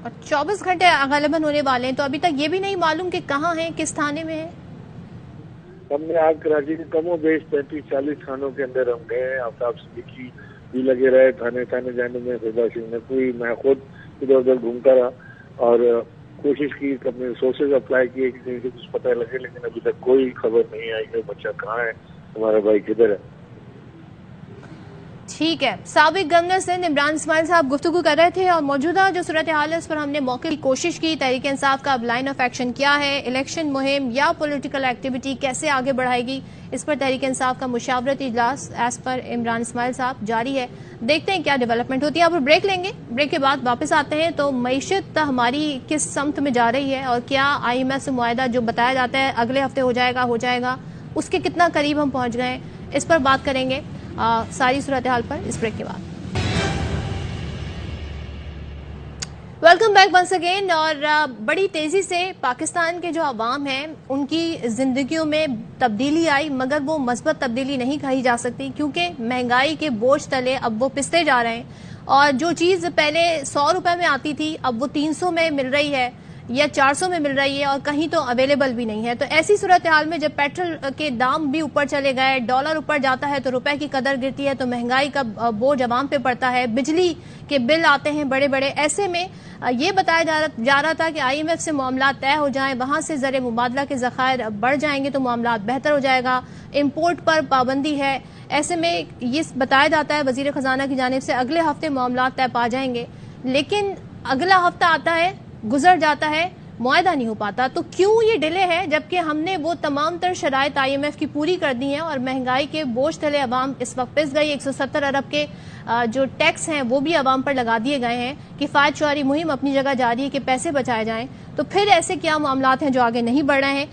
اور 24 گھنٹے غالباً ہونے والے ہیں، تو ابھی تک یہ بھی نہیں معلوم کہ کہاں ہیں، کس تھانے میں ہیں؟ ہم نے آج کراچی کے کم و بیش 35-40 تھانوں کے اندر ہم گئے. آفتاب صدیقی بھی لگے رہے تھانے جانے میں، فضا سنگھ نے کوئی، میں خود ادھر ادھر گھومتا رہا اور کوشش کی، اپنے ریسورسز اپلائی کیے کہ کہیں سے کچھ پتہ لگے، لیکن ابھی تک کوئی خبر نہیں آئی کہ بچہ کہاں ہے، ہمارا بھائی کدھر ہے. ٹھیک ہے. سابق گورنر سندھ عمران اسماعیل صاحب گفتگو کر رہے تھے، اور موجودہ جو صورتحال ہے اس پر ہم نے موقع کی کوشش کی. تحریک انصاف کا اب لائن آف ایکشن کیا ہے، الیکشن مہم یا پولیٹیکل ایکٹیویٹی کیسے آگے بڑھائے گی، اس پر تحریک انصاف کا مشاورتی اجلاس ایز پر عمران اسماعیل صاحب جاری ہے. دیکھتے ہیں کیا ڈیولپمنٹ ہوتی ہے. اب بریک لیں گے، بریک کے بعد واپس آتے ہیں. تو معیشت ہماری کس سمت میں جا رہی ہے، اور کیا IMF سے معاہدہ جو بتایا جاتا ہے اگلے ہفتے ہو جائے گا، اس کے کتنا قریب ہم پہنچ گئے ہیں، اس پر بات کریں گے ساری صورتحال پر اس بریک کے بعد. Welcome back once again. اور بڑی تیزی سے پاکستان کے جو عوام ہیں ان کی زندگیوں میں تبدیلی آئی، مگر وہ مثبت تبدیلی نہیں کہی جا سکتی، کیونکہ مہنگائی کے بوجھ تلے اب وہ پستے جا رہے ہیں. اور جو چیز پہلے 100 روپے میں آتی تھی اب وہ 300 میں مل رہی ہے یا 400 میں مل رہی ہے، اور کہیں تو اویلیبل بھی نہیں ہے. تو ایسی صورتحال میں جب پیٹرول کے دام بھی اوپر چلے گئے، ڈالر اوپر جاتا ہے تو روپے کی قدر گرتی ہے، تو مہنگائی کا بوجھ عوام پہ پڑتا ہے، بجلی کے بل آتے ہیں بڑے بڑے. ایسے میں یہ بتایا جا رہا تھا کہ IMF سے معاملات طے ہو جائیں، وہاں سے زر مبادلہ کے ذخائر بڑھ جائیں گے تو معاملات بہتر ہو جائے گا. امپورٹ پر پابندی ہے. ایسے میں یہ بتایا جاتا ہے وزیر خزانہ کی جانب سے اگلے ہفتے معاملات طے پا جائیں گے، لیکن اگلا ہفتہ آتا ہے، گزر جاتا ہے، معاہدہ نہیں ہو پاتا. تو کیوں یہ ڈیلے ہے جبکہ ہم نے وہ تمام تر شرائط IMF کی پوری کر دی ہیں، اور مہنگائی کے بوجھ تلے عوام اس وقت پس گئی. 170 ارب کے جو ٹیکس ہیں وہ بھی عوام پر لگا دیے گئے ہیں. کفایت شعاری مہم اپنی جگہ جاری ہے کہ پیسے بچائے جائیں. تو پھر ایسے کیا معاملات ہیں جو آگے نہیں بڑھ رہے ہیں؟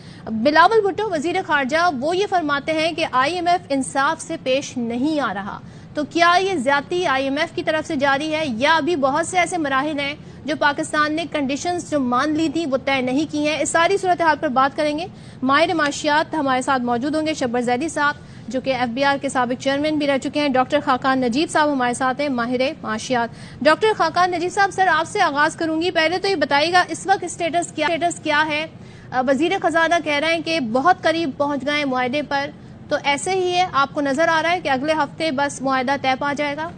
بلاول بھٹو وزیر خارجہ وہ یہ فرماتے ہیں کہ IMF انصاف سے پیش نہیں آ رہا. تو کیا یہ زیادتی IMF کی طرف سے جاری ہے، یا ابھی بہت سے ایسے مراحل ہیں جو پاکستان نے کنڈیشنز جو مان لی تھی وہ طے نہیں کی ہیں؟ اس ساری صورتحال پر بات کریں گے. ماہر معاشیات ہمارے ساتھ موجود ہوں گے، شبر زیدی صاحب جو کہ FBR کے سابق چیئرمین بھی رہ چکے ہیں. ڈاکٹر خاقان نجیب صاحب ہمارے ساتھ ہیں، ماہر معاشیات. ڈاکٹر خاقان نجیب صاحب، سر آپ سے آغاز کروں گی. پہلے تو یہ بتائیے گا اس وقت اسٹیٹس کیا ہے؟ وزیر خزانہ کہہ رہے ہیں کہ بہت قریب پہنچ گئے معاہدے پر، تو ایسے ہی ہے؟ آپ کو نظر آ رہا ہے کہ اگلے ہفتے بس معاہدہ طے پا جائے گا؟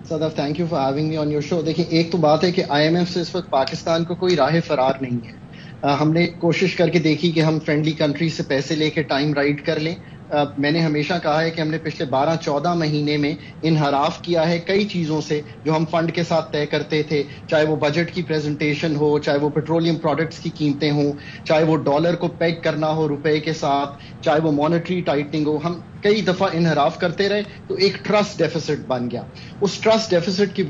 Sadaf, thank you for having me on your show. دیکھیں، ایک تو بات ہے کہ IMF سے اس وقت پاکستان کو کوئی راہ فرار نہیں ہے. ہم نے کوشش کر کے دیکھی کہ ہم فرینڈلی کنٹری سے پیسے لے کے ٹائم رائڈ کر لیں. میں نے ہمیشہ کہا ہے کہ ہم نے پچھلے 12-14 مہینے میں انحراف کیا ہے کئی چیزوں سے جو ہم فنڈ کے ساتھ طے کرتے تھے، چاہے وہ بجٹ کی پریزنٹیشن ہو، چاہے وہ پیٹرولیم پروڈکٹس کی قیمتیں ہوں، چاہے وہ ڈالر کو پیگ کرنا ہو روپے کے ساتھ، چاہے وہ مانیٹری ٹائٹنگ ہو. ہم کئی دفعہ انحراف کرتے رہے تو ایک ٹرسٹ ڈیفیسٹ بن گیا. اس ٹرسٹ ڈیفیسٹ کی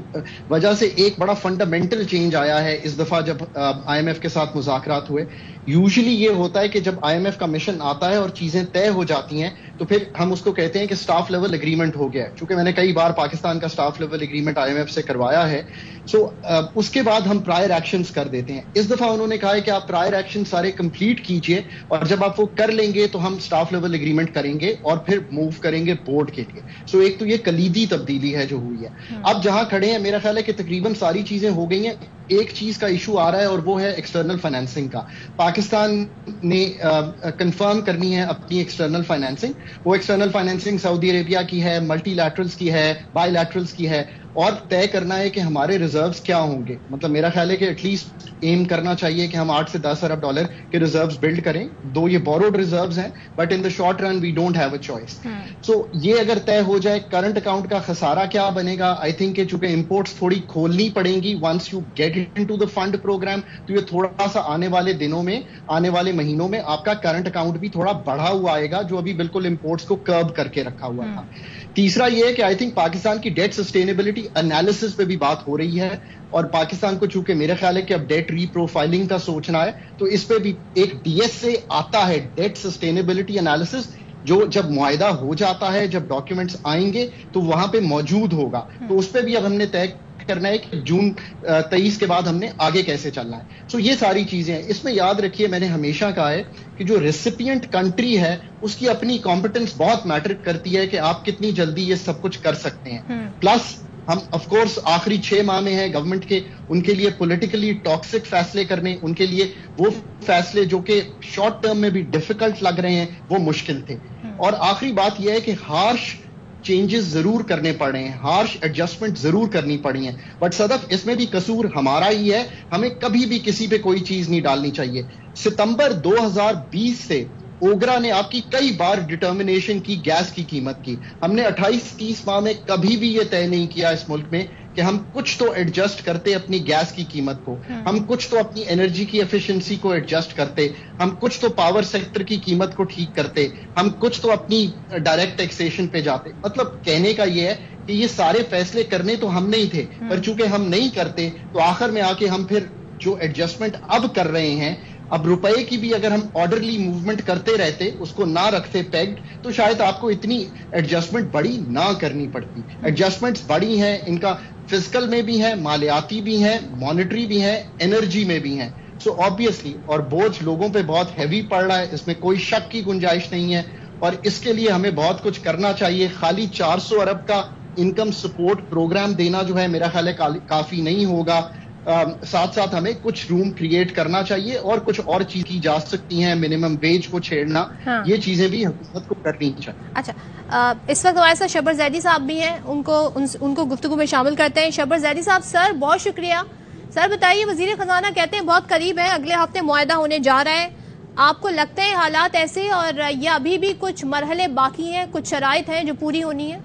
وجہ سے ایک بڑا فنڈامنٹل چینج آیا ہے اس دفعہ جب IMF کے ساتھ مذاکرات ہوئے. یوزلی یہ ہوتا ہے کہ جب IMF کا مشن آتا ہے اور چیزیں طے ہو جاتی ہیں تو پھر ہم اس کو کہتے ہیں کہ سٹاف لیول اگریمنٹ ہو گیا ہے. چونکہ میں نے کئی بار پاکستان کا سٹاف لیول اگریمنٹ IMF سے کروایا ہے، اس کے بعد ہم پرائر ایکشنز کر دیتے ہیں. اس دفعہ انہوں نے کہا ہے کہ آپ پرائر ایکشن سارے کمپلیٹ کیجئے، اور جب آپ وہ کر لیں گے تو ہم سٹاف لیول اگریمنٹ کریں گے اور پھر موو کریں گے بورڈ کے لیے. ایک تو یہ کلیدی تبدیلی ہے جو ہوئی ہے. اب جہاں کھڑے ہیں میرا خیال ہے کہ تقریباً ساری چیزیں ہو گئی ہیں. ایک چیز کا ایشو آ رہا ہے اور وہ ہے ایکسٹرنل فائنینسنگ کا. پاکستان نے کنفرم کرنی ہے اپنی ایکسٹرنل فائنینسنگ. وہ ایکسٹرنل فائنینسنگ سعودی عربیہ کی ہے، ملٹی لیٹرلز کی ہے، بائی لیٹرلز کی ہے، اور طے کرنا ہے کہ ہمارے ریزروز کیا ہوں گے. مطلب میرا خیال ہے کہ ایٹ لیسٹ ایم کرنا چاہیے کہ ہم 8 سے 10 ارب ڈالر کے ریزروز بلڈ کریں. دو یہ بوروڈ ریزروز ہیں، but in the short run we don't have a choice. یہ اگر طے ہو جائے، کرنٹ اکاؤنٹ کا خسارہ کیا بنے گا؟ آئی تھنک کہ چونکہ امپورٹس تھوڑی کھولنی پڑیں گی once you get into the fund programme, تو یہ تھوڑا سا آنے والے دنوں میں، آنے والے مہینوں میں آپ کا کرنٹ اکاؤنٹ بھی تھوڑا بڑھا ہوا آئے گا، جو ابھی بالکل امپورٹس کو کرب کر کے رکھا ہوا تھا. تیسرا یہ ہے کہ آئی تھنک پاکستان کی ڈیٹ سسٹینیبلٹی انالیسس پہ بھی بات ہو رہی ہے، اور پاکستان کو چونکہ میرا خیال ہے کہ اب ڈیٹ ری پروفائلنگ کا سوچنا ہے، تو اس پہ بھی ایک DS سے آتا ہے ڈیٹ سسٹینیبلٹی انالیسس، جو جب معاہدہ ہو جاتا ہے، جب ڈاکیومنٹس آئیں گے تو وہاں پہ موجود ہوگا. تو اس پہ بھی اب ہم نے طے کرنا ہے کہ جون 23 کے بعد ہم نے آگے کیسے چلنا ہے. یہ ساری چیزیں ہیں. اس میں یاد رکھیے میں نے ہمیشہ کہا ہے کہ جو ریسیپینٹ کنٹری ہے اس کی اپنی کمپٹنس بہت میٹر کرتی ہے کہ آپ کتنی جلدی یہ سب کچھ کر سکتے ہیں. پلس ہم آف کورس آخری 6 ماہ میں ہیں گورنمنٹ کے، ان کے لیے پولیٹیکلی ٹاکسک فیصلے کرنے، ان کے لیے وہ فیصلے جو کہ شارٹ ٹرم میں بھی ڈیفیکلٹ لگ رہے ہیں وہ مشکل تھے. اور آخری بات یہ ہے کہ ہارش چینجز ضرور کرنے پڑے ہیں، ہارش ایڈجسٹمنٹ ضرور کرنی پڑی ہیں، بٹ صدف اس میں بھی قصور ہمارا ہی ہے. ہمیں کبھی بھی کسی پہ کوئی چیز نہیں ڈالنی چاہیے. ستمبر 2020 سے اوگرا نے آپ کی کئی بار ڈٹرمنیشن کی گیس کی قیمت کی. ہم نے 28-30 ماہ میں کبھی بھی یہ طے نہیں کیا اس ملک میں کہ ہم کچھ تو ایڈجسٹ کرتے اپنی گیس کی قیمت کو، ہم کچھ تو اپنی انرجی کی ایفیشنسی کو ایڈجسٹ کرتے، ہم کچھ تو پاور سیکٹر کی قیمت کو ٹھیک کرتے، ہم کچھ تو اپنی ڈائریکٹ ٹیکسیشن پہ جاتے. مطلب کہنے کا یہ ہے کہ یہ سارے فیصلے کرنے تو ہم نہیں تھے، پر چونکہ ہم نہیں کرتے تو آخر میں آ کے ہم پھر جو ایڈجسٹمنٹ اب کر رہے ہیں، اب روپے کی بھی اگر ہم آرڈرلی موومنٹ کرتے رہتے، اس کو نہ رکھتے پیگڈ، تو شاید آپ کو اتنی ایڈجسٹمنٹ بڑی نہ کرنی پڑتی. ایڈجسٹمنٹس بڑی ہیں، ان کا فزیکل میں بھی ہے، مالیاتی بھی ہیں، مانیٹری بھی ہیں، انرجی میں بھی ہیں. سو آبویسلی اور بوجھ لوگوں پہ بہت ہیوی پڑ رہا ہے، اس میں کوئی شک کی گنجائش نہیں ہے، اور اس کے لیے ہمیں بہت کچھ کرنا چاہیے. خالی 400 ارب کا انکم سپورٹ پروگرام دینا جو ہے میرا خیال ہے کافی نہیں ہوگا. ساتھ ساتھ ہمیں کچھ روم کریٹ کرنا چاہیے اور کچھ اور چیز کی جا سکتی ہیں، منیمم ویج کو چھیڑنا، یہ چیزیں بھی حکومت کو کرنی چاہیے. اچھا، اس وقت ہمارے ساتھ شبر زیدی صاحب بھی ہیں، ان کو گفتگو میں شامل کرتے ہیں. شبر زیدی صاحب، سر بہت شکریہ. سر بتائیے، وزیر خزانہ کہتے ہیں بہت قریب ہے، اگلے ہفتے معاہدہ ہونے جا رہا ہے. آپ کو لگتا ہے حالات ایسے، اور یا ابھی بھی کچھ مرحلے باقی ہیں، کچھ شرائط ہیں جو پوری ہونی ہے؟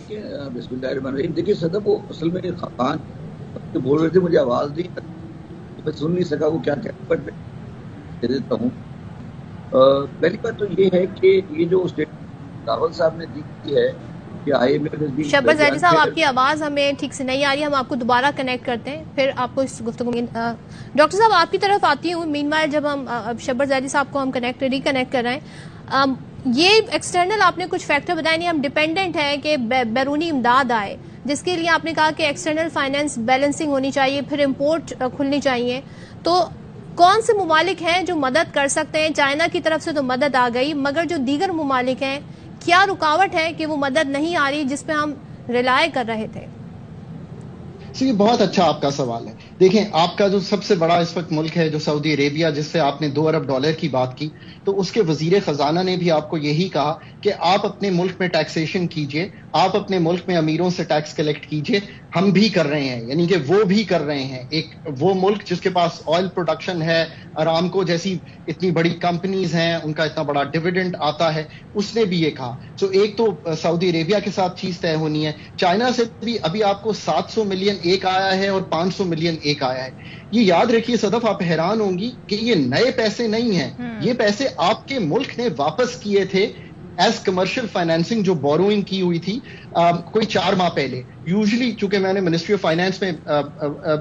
بسم اللہ الرحمن الرحیم. دیکھیے صدف، وہ اصل میں خاقان بول رہے تھے، مجھے آواز دی، میں سن نہیں سکا وہ کیا کہتے، بٹ میں دے دیتا ہوں. پہلی بات تو یہ ہے کہ یہ جو اسٹیٹمنٹ راول صاحب نے دی ہے کہ آئی ایم ایف. شبر زیدی صاحب، آپ کی آواز ہمیں ٹھیک سے نہیں آ رہی ہے، ہم آپ کو دوبارہ کنیکٹ کرتے ہیں، پھر آپ کو اس گفتگو میں. ڈاکٹر صاحب آپ کی طرف آتی ہوں. مین وائل جب ہم شبر زیدی صاحب کو ہم ریکنیکٹ کر رہے ہیں، یہ ایکسٹرنل آپ نے کچھ فیکٹر بتائے نہیں، ہم ڈیپینڈنٹ ہیں کہ بیرونی امداد آئے، جس کے لیے آپ نے کہا کہ ایکسٹرنل فائنینس بیلنسنگ ہونی چاہیے، پھر امپورٹ کھلنی چاہیے. تو کون سے ممالک ہیں جو مدد کر سکتے ہیں؟ چائنا کی طرف سے تو مدد آ گئی، مگر جو دیگر ممالک ہیں، کیا رکاوٹ ہے کہ وہ مدد نہیں آ رہی جس پہ ہم ریلائے کر رہے تھے؟ یہ بہت اچھا آپ کا سوال ہے. دیکھیں، آپ کا جو سب سے بڑا اس وقت ملک ہے جو سعودی عربیہ، جس سے آپ نے $2 ارب کی بات کی، تو اس کے وزیر خزانہ نے بھی آپ کو یہی کہا کہ آپ اپنے ملک میں ٹیکسیشن کیجئے، آپ اپنے ملک میں امیروں سے ٹیکس کلیکٹ کیجئے. ہم بھی کر رہے ہیں، یعنی کہ وہ بھی کر رہے ہیں. ایک وہ ملک جس کے پاس آئل پروڈکشن ہے، ارامکو جیسی اتنی بڑی کمپنیز ہیں، ان کا اتنا بڑا ڈیویڈنڈ آتا ہے، اس نے بھی یہ کہا. سو ایک تو سعودی عربیہ کے ساتھ چیز طے ہونی ہے. چائنا سے بھی ابھی آپ کو 700 ملین ایک آیا ہے اور 500 ملین ایک آیا ہے. یہ یاد رکھیے صدف، آپ حیران ہوں گی کہ یہ نئے پیسے نہیں ہیں، یہ پیسے آپ کے ملک نے واپس کیے تھے ایز کمرشل فائنینسنگ، جو بوروئنگ کی ہوئی تھی کوئی 4 ماہ پہلے. یوزلی چونکہ میں نے منسٹری آف فائنانس میں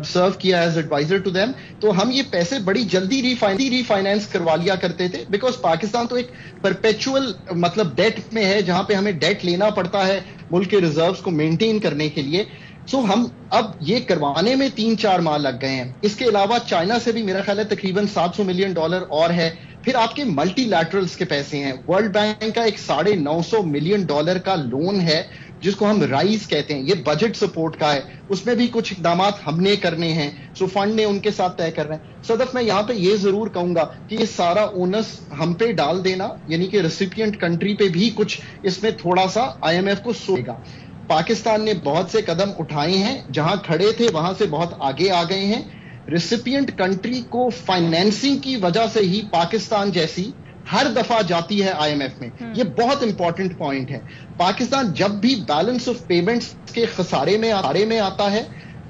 سرو کیا ایز ایڈوائزر ٹو دیم، تو ہم یہ پیسے بڑی جلدی ری فائنانس کروا لیا کرتے تھے، بیکاز پاکستان تو ایک پرپیچول مطلب ڈیٹ میں ہے، جہاں پہ ہمیں ڈیٹ لینا پڑتا ہے ملک کے ریزروز کو مینٹین کرنے کے لیے. سو ہم اب یہ کروانے میں 3-4 ماہ لگ گئے ہیں. اس کے علاوہ چائنا سے بھی میرا خیال ہے تقریباً $700 ملین اور ہے. پھر آپ کے ملٹی لیٹرلز کے پیسے ہیں. ورلڈ بینک کا ایک $950 ملین کا لون ہے جس کو ہم رائز کہتے ہیں، یہ بجٹ سپورٹ کا ہے، اس میں بھی کچھ اقدامات ہم نے کرنے ہیں. سو فنڈ نے ان کے ساتھ طے کر رہے ہیں. صدف، میں یہاں پہ یہ ضرور کہوں گا کہ یہ سارا اونس ہم پہ ڈال دینا، یعنی کہ ریسیپینٹ کنٹری پہ بھی کچھ اس میں تھوڑا سا IMF کو سوچے گا. پاکستان نے بہت سے قدم اٹھائے ہیں، جہاں کھڑے تھے وہاں سے بہت آگے آ گئے ہیں. ریسیپینٹ کنٹری کو فائنینسنگ کی وجہ سے ہی پاکستان جیسی ہر دفعہ جاتی ہے IMF میں. یہ بہت امپورٹنٹ پوائنٹ ہے. پاکستان جب بھی بیلنس آف پیمنٹس کے خسارے میں آتا ہے،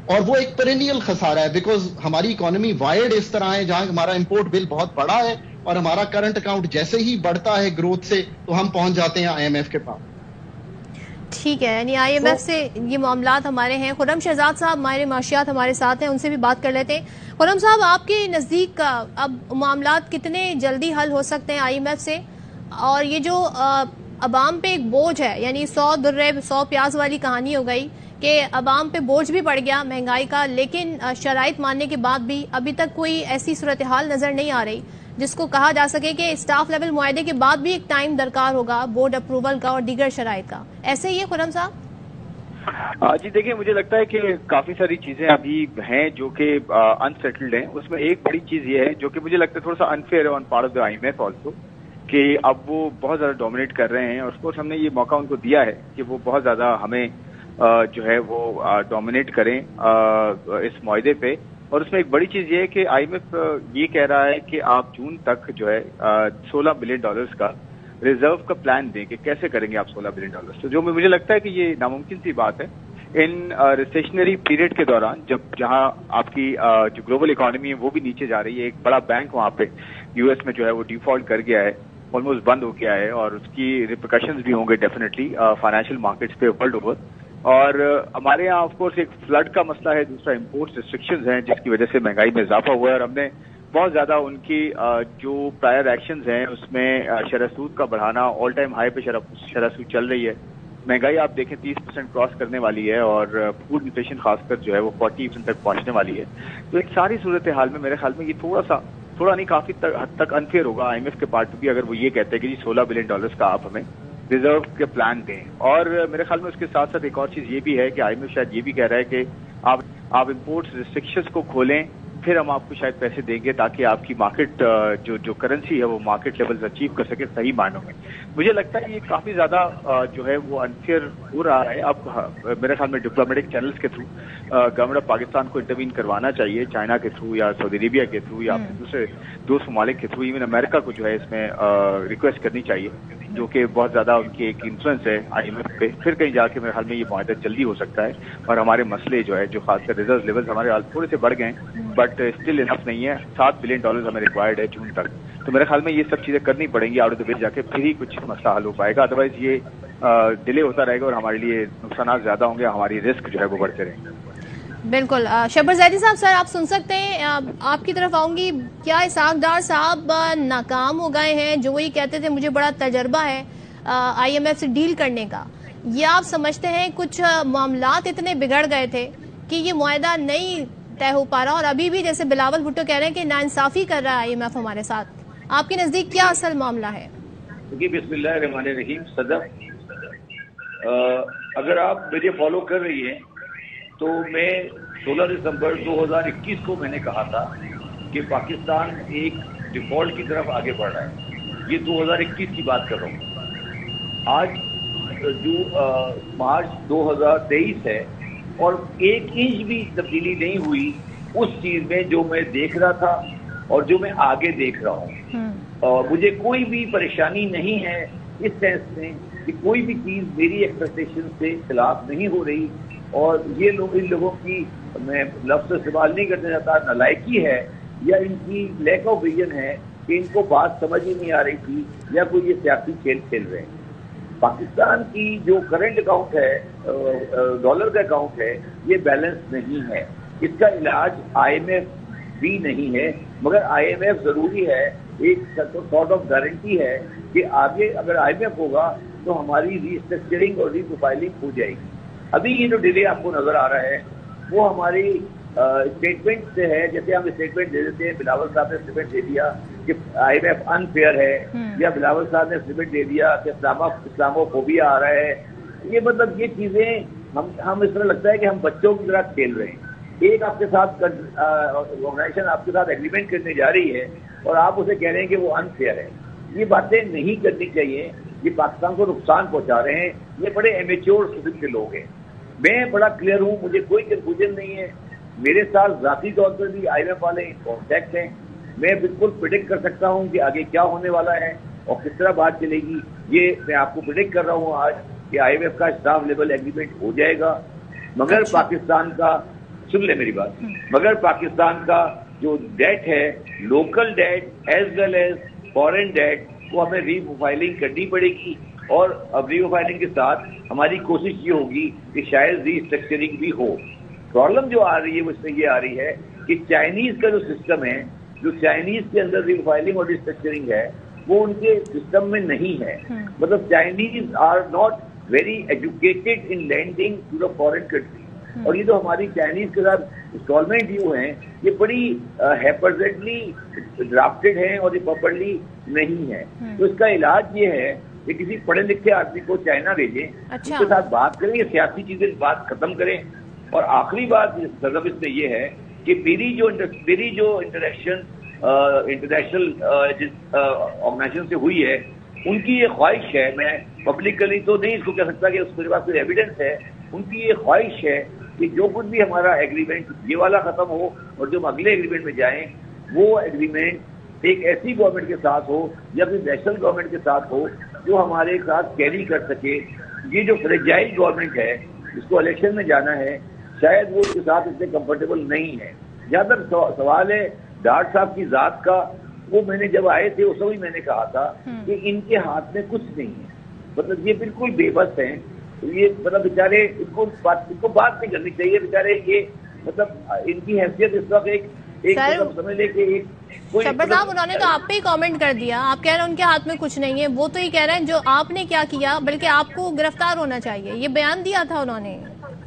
اور وہ ایک پیرینیل خسارہ ہے، بیکاز ہماری اکانومی وائرڈ اس طرح ہے جہاں ہمارا امپورٹ بل بہت بڑا ہے اور ہمارا کرنٹ اکاؤنٹ جیسے ہی بڑھتا ہے گروتھ سے تو ہم پہنچ جاتے ہیں IMF کے پاس. ٹھیک ہے، یعنی IMF سے یہ معاملات ہمارے ہیں. خرم شہزاد صاحب ماہر معاشیات ہمارے ساتھ ہیں، ان سے بھی بات کر لیتے ہیں. خرم صاحب، آپ کے نزدیک اب معاملات کتنے جلدی حل ہو سکتے ہیں IMF سے؟ اور یہ جو عوام پہ ایک بوجھ ہے، یعنی 100 درے 100 پیاز والی کہانی ہو گئی کہ عوام پہ بوجھ بھی پڑ گیا مہنگائی کا، لیکن شرائط ماننے کے بعد بھی ابھی تک کوئی ایسی صورتحال نظر نہیں آ رہی جس کو کہا جا سکے کہ اسٹاف لیول معاہدے کے بعد بھی ایک ٹائم درکار ہوگا بورڈ اپروول کا اور دیگر شرائط کا. ایسے ہی ہے خرم صاحب؟ جی دیکھیں، مجھے لگتا ہے کہ کافی ساری چیزیں ابھی ہیں جو کہ انسیٹلڈ ہیں. اس میں ایک بڑی چیز یہ ہے جو کہ مجھے لگتا ہے تھوڑا سا انفیئر ہے on part of the IMF also, کہ اب وہ بہت زیادہ ڈومینیٹ کر رہے ہیں. اور آف کورس ہم نے یہ موقع ان کو دیا ہے کہ وہ بہت زیادہ ہمیں جو ہے وہ ڈومینیٹ کریں اس معاہدے پہ. اور اس میں ایک بڑی چیز یہ ہے کہ IMF یہ کہہ رہا ہے کہ آپ جون تک جو ہے $16 بلین کا ریزرو کا پلان دیں کہ کیسے کریں گے آپ $16 بلین. تو جو مجھے لگتا ہے کہ یہ ناممکن سی بات ہے ان ریسیشنری پیریڈ کے دوران، جہاں آپ کی جو گلوبل اکانومی ہے وہ بھی نیچے جا رہی ہے. ایک بڑا بینک وہاں پہ US میں جو ہے وہ ڈیفالٹ کر گیا ہے، آلموسٹ بند ہو گیا ہے، اور اس کی ریپریکاشنز بھی ہوں گے ڈیفینیٹلی فائنینشیل مارکیٹس پہ ورلڈ اوور. اور ہمارے یہاں آف کورس ایک فلڈ کا مسئلہ ہے، دوسرا امپورٹ ریسٹرکشنز ہیں جس کی وجہ سے مہنگائی میں اضافہ ہوا ہے. اور ہم نے بہت زیادہ ان کی جو پرائر ایکشنز ہیں اس میں شرح سود کا بڑھانا، آل ٹائم ہائی پہ شرح سود چل رہی ہے. مہنگائی آپ دیکھیں 30% کراس کرنے والی ہے، اور فوڈ انفلیشن خاص کر جو ہے وہ 40% تک پہنچنے والی ہے. تو ایک ساری صورتحال میں میرے خیال میں یہ تھوڑا نہیں کافی حد تک انفیئر ہوگا IMF کے پارٹ بھی اگر وہ یہ کہتے ہیں کہ جی $16 بلین کا آپ ہمیں ریزرو کے پلان دیں. اور میرے خیال میں اس کے ساتھ ساتھ ایک اور چیز یہ بھی ہے کہ IMF شاید یہ بھی کہہ رہا ہے کہ آپ امپورٹس ریسٹرکشنز کو کھولیں، پھر ہم آپ کو شاید پیسے دیں گے تاکہ آپ کی مارکیٹ جو کرنسی ہے وہ مارکیٹ لیولز اچیو کر سکے صحیح معنوں میں. مجھے لگتا ہے یہ کافی زیادہ جو ہے وہ انفیئر ہو رہا ہے. اب میرے خیال میں ڈپلومیٹک چینلز کے تھرو گورنمنٹ آف پاکستان کو انٹروین کروانا چاہیے، چائنا کے تھرو یا سعودی عربیہ کے تھرو یا دوسرے دوست ممالک کے تھرو، ایون امریکہ کو جو ہے اس میں ریکویسٹ کرنی چاہیے، جو کہ بہت زیادہ ان کی ایک انفلوئنس ہے IMF پہ. پھر کہیں جا کے میرے خیال میں یہ معاہدہ جلدی ہو سکتا ہے، اور ہمارے مسئلے جو ہے جو خاص کر ریزرو لیولز ہمارے حال تھوڑے سے بڑھ گئے ہیں، بٹ اسٹل انف نہیں ہے. $7 بلین ہمیں ریکوائرڈ ہے جون تک. تو میرے خیال میں یہ سب چیزیں کرنی پڑیں گی آؤٹ آف دا وے جا کے، پھر ہی کچھ مسئلہ حل ہو پائے گا. ادروائز یہ ڈیلے ہوتا رہے گا اور ہمارے لیے نقصانات زیادہ ہوں گے، ہماری رسک جو ہے وہ بڑھتے رہیں گے. بالکل. شبر زیدی صاحب، سر آپ سن سکتے ہیں، آپ کی طرف آؤں گی. کیا اسحاق ڈار صاحب ناکام ہو گئے ہیں جو وہی کہتے تھے مجھے بڑا تجربہ ہے IMF سے ڈیل کرنے کا، یا آپ سمجھتے ہیں کچھ معاملات اتنے بگڑ گئے تھے کہ یہ معاہدہ نہیں طے ہو پا رہا، اور ابھی بھی جیسے بلاول بھٹو کہہ رہے ہیں کہ ناانصافی کر رہا ہے IMF ہمارے ساتھ؟ آپ کے نزدیک کیا اصل معاملہ ہے؟ بسم اللہ الرحمن الرحیم. صدف، اگر آپ مجھے فالو کر رہی ہیں تو میں 16 دسمبر 2021 کو میں نے کہا تھا کہ پاکستان ایک ڈیفالٹ کی طرف آگے بڑھ رہا ہے. یہ 2021 کی بات کر رہا ہوں. آج جو مارچ 2023 ہے اور 1 انچ بھی تبدیلی نہیں ہوئی اس چیز میں جو میں دیکھ رہا تھا اور جو میں آگے دیکھ رہا ہوں. اور مجھے کوئی بھی پریشانی نہیں ہے اس سینس میں کہ کوئی بھی چیز میری ایکسپیکٹیشن سے خلاف نہیں ہو رہی. اور یہ لوگ، ان لوگوں کی میں لفظ استعمال نہیں کرنا چاہتا، نالائکی ہے یا ان کی لیک آف ویژن ہے کہ ان کو بات سمجھ ہی نہیں آ رہی تھی، یا کوئی یہ سیاسی کھیل کھیل رہے ہیں. پاکستان کی جو کرنٹ اکاؤنٹ ہے، ڈالر کا اکاؤنٹ ہے، یہ بیلنس نہیں ہے. اس کا علاج IMF بھی نہیں ہے، مگر IMF ضروری ہے، ایک سارٹ آف گارنٹی ہے کہ آگے اگر IMF ہوگا تو ہماری ری اسٹرکچرنگ اور ری پروفائلنگ ہو جائے گی. ابھی یہ جو ڈیلے آپ کو نظر آ رہا ہے وہ ہماری اسٹیٹمنٹ سے ہے. جیسے ہم اسٹیٹمنٹ دے دیتے ہیں، بلاول صاحب نے اسٹیٹمنٹ دے دیا کہ IMF انفیئر ہے، یا بلاول صاحب نے اسٹیٹمنٹ دے دیا کہ اسلامو فوبیا آ رہا ہے. یہ مطلب یہ چیزیں ہم اس طرح لگتا ہے کہ ہم بچوں کی طرح کھیل رہے ہیں. ایک آپ کے ساتھ آرگنائزیشن آپ کے ساتھ ایگریمنٹ کرنے جا رہی ہے اور آپ اسے کہہ رہے ہیں کہ وہ انفیئر ہے. یہ باتیں نہیں کرنی چاہیے، یہ پاکستان کو نقصان پہنچا رہے ہیں. یہ بڑے ایمیچور قسم کے لوگ ہیں. میں بڑا کلیئر ہوں، مجھے کوئی کنفیوژن نہیں ہے. میرے ساتھ ذاتی طور پر بھی IMF والے کانٹیکٹ ہیں. میں بالکل پریڈکٹ کر سکتا ہوں کہ آگے کیا ہونے والا ہے اور کس طرح بات چلے گی. یہ میں آپ کو پریڈکٹ کر رہا ہوں آج کہ IMF کا اسٹاف لیول ایگریمنٹ ہو جائے گا. مگر پاکستان کا، سن لیں میری بات، مگر پاکستان کا جو ڈیٹ ہے، local debt as well as foreign debt, وہ ہمیں ری پروفائلنگ کرنی پڑے گی. اور اب ری پروفائلنگ کے ساتھ ہماری کوشش یہ ہوگی کہ شاید ری اسٹرکچرنگ بھی ہو. پرابلم جو آ رہی ہے اس میں یہ آ رہی ہے کہ چائنیز کا جو سسٹم ہے، جو چائنیز کے اندر ری پروفائلنگ اور ری اسٹرکچرنگ ہے، وہ ان کے سسٹم میں نہیں ہے. مطلب Chinese are not very educated in landing to the foreign country. اور یہ جو ہماری چائنیز کے ساتھ انسٹالمنٹ ڈیو ہیں، یہ بڑی ہیپرزیڈلی ڈرافٹڈ ہیں اور یہ پراپرلی نہیں ہے. تو اس کا علاج یہ ہے کہ کسی پڑھے لکھے آدمی کو چائنا بھیجیں, اس کے ساتھ بات کریں, یہ سیاسی چیزیں بات ختم کریں. اور آخری بات صدف اس میں یہ ہے کہ میری جو انٹریکشن انٹرنیشنل آرگنائزیشن سے ہوئی ہے, ان کی یہ خواہش ہے, میں پبلکلی تو نہیں اس کو کہہ سکتا کہ اس کے پاس کوئی ایویڈنس ہے, ان کی یہ خواہش ہے کہ جو کچھ بھی ہمارا ایگریمنٹ یہ والا ختم ہو اور جو ہم اگلے ایگریمنٹ میں جائیں وہ ایگریمنٹ ایک ایسی گورنمنٹ کے ساتھ ہو یا پھر نیشنل گورنمنٹ کے ساتھ ہو جو ہمارے ساتھ کیری کر سکے. یہ جو فریجائل گورنمنٹ ہے جس کو الیکشن میں جانا ہے, شاید وہ اس کے ساتھ اتنے کمفرٹیبل نہیں ہے. جہاں تک سوال ہے ڈاٹ صاحب کی ذات کا, وہ میں نے جب آئے تھے اس وقت میں نے کہا تھا کہ ان کے ہاتھ میں کچھ نہیں ہے, مطلب یہ بالکل بے بس ہیں. یہ مطلب بیچارے ان کو بات نہیں کرنی چاہیے, بیچارے یہ مطلب ان کی حیثیت اس وقت ایک مطلب سمجھ لے کہ شبر صاحب انہوں نے تو آپ پہ ہی کامنٹ کر دیا, آپ کہہ رہے ہیں ان کے ہاتھ میں کچھ نہیں ہے, وہ تو یہ کہہ رہے ہیں جو آپ نے کیا کیا بلکہ آپ کو گرفتار ہونا چاہیے, یہ بیان دیا تھا انہوں نے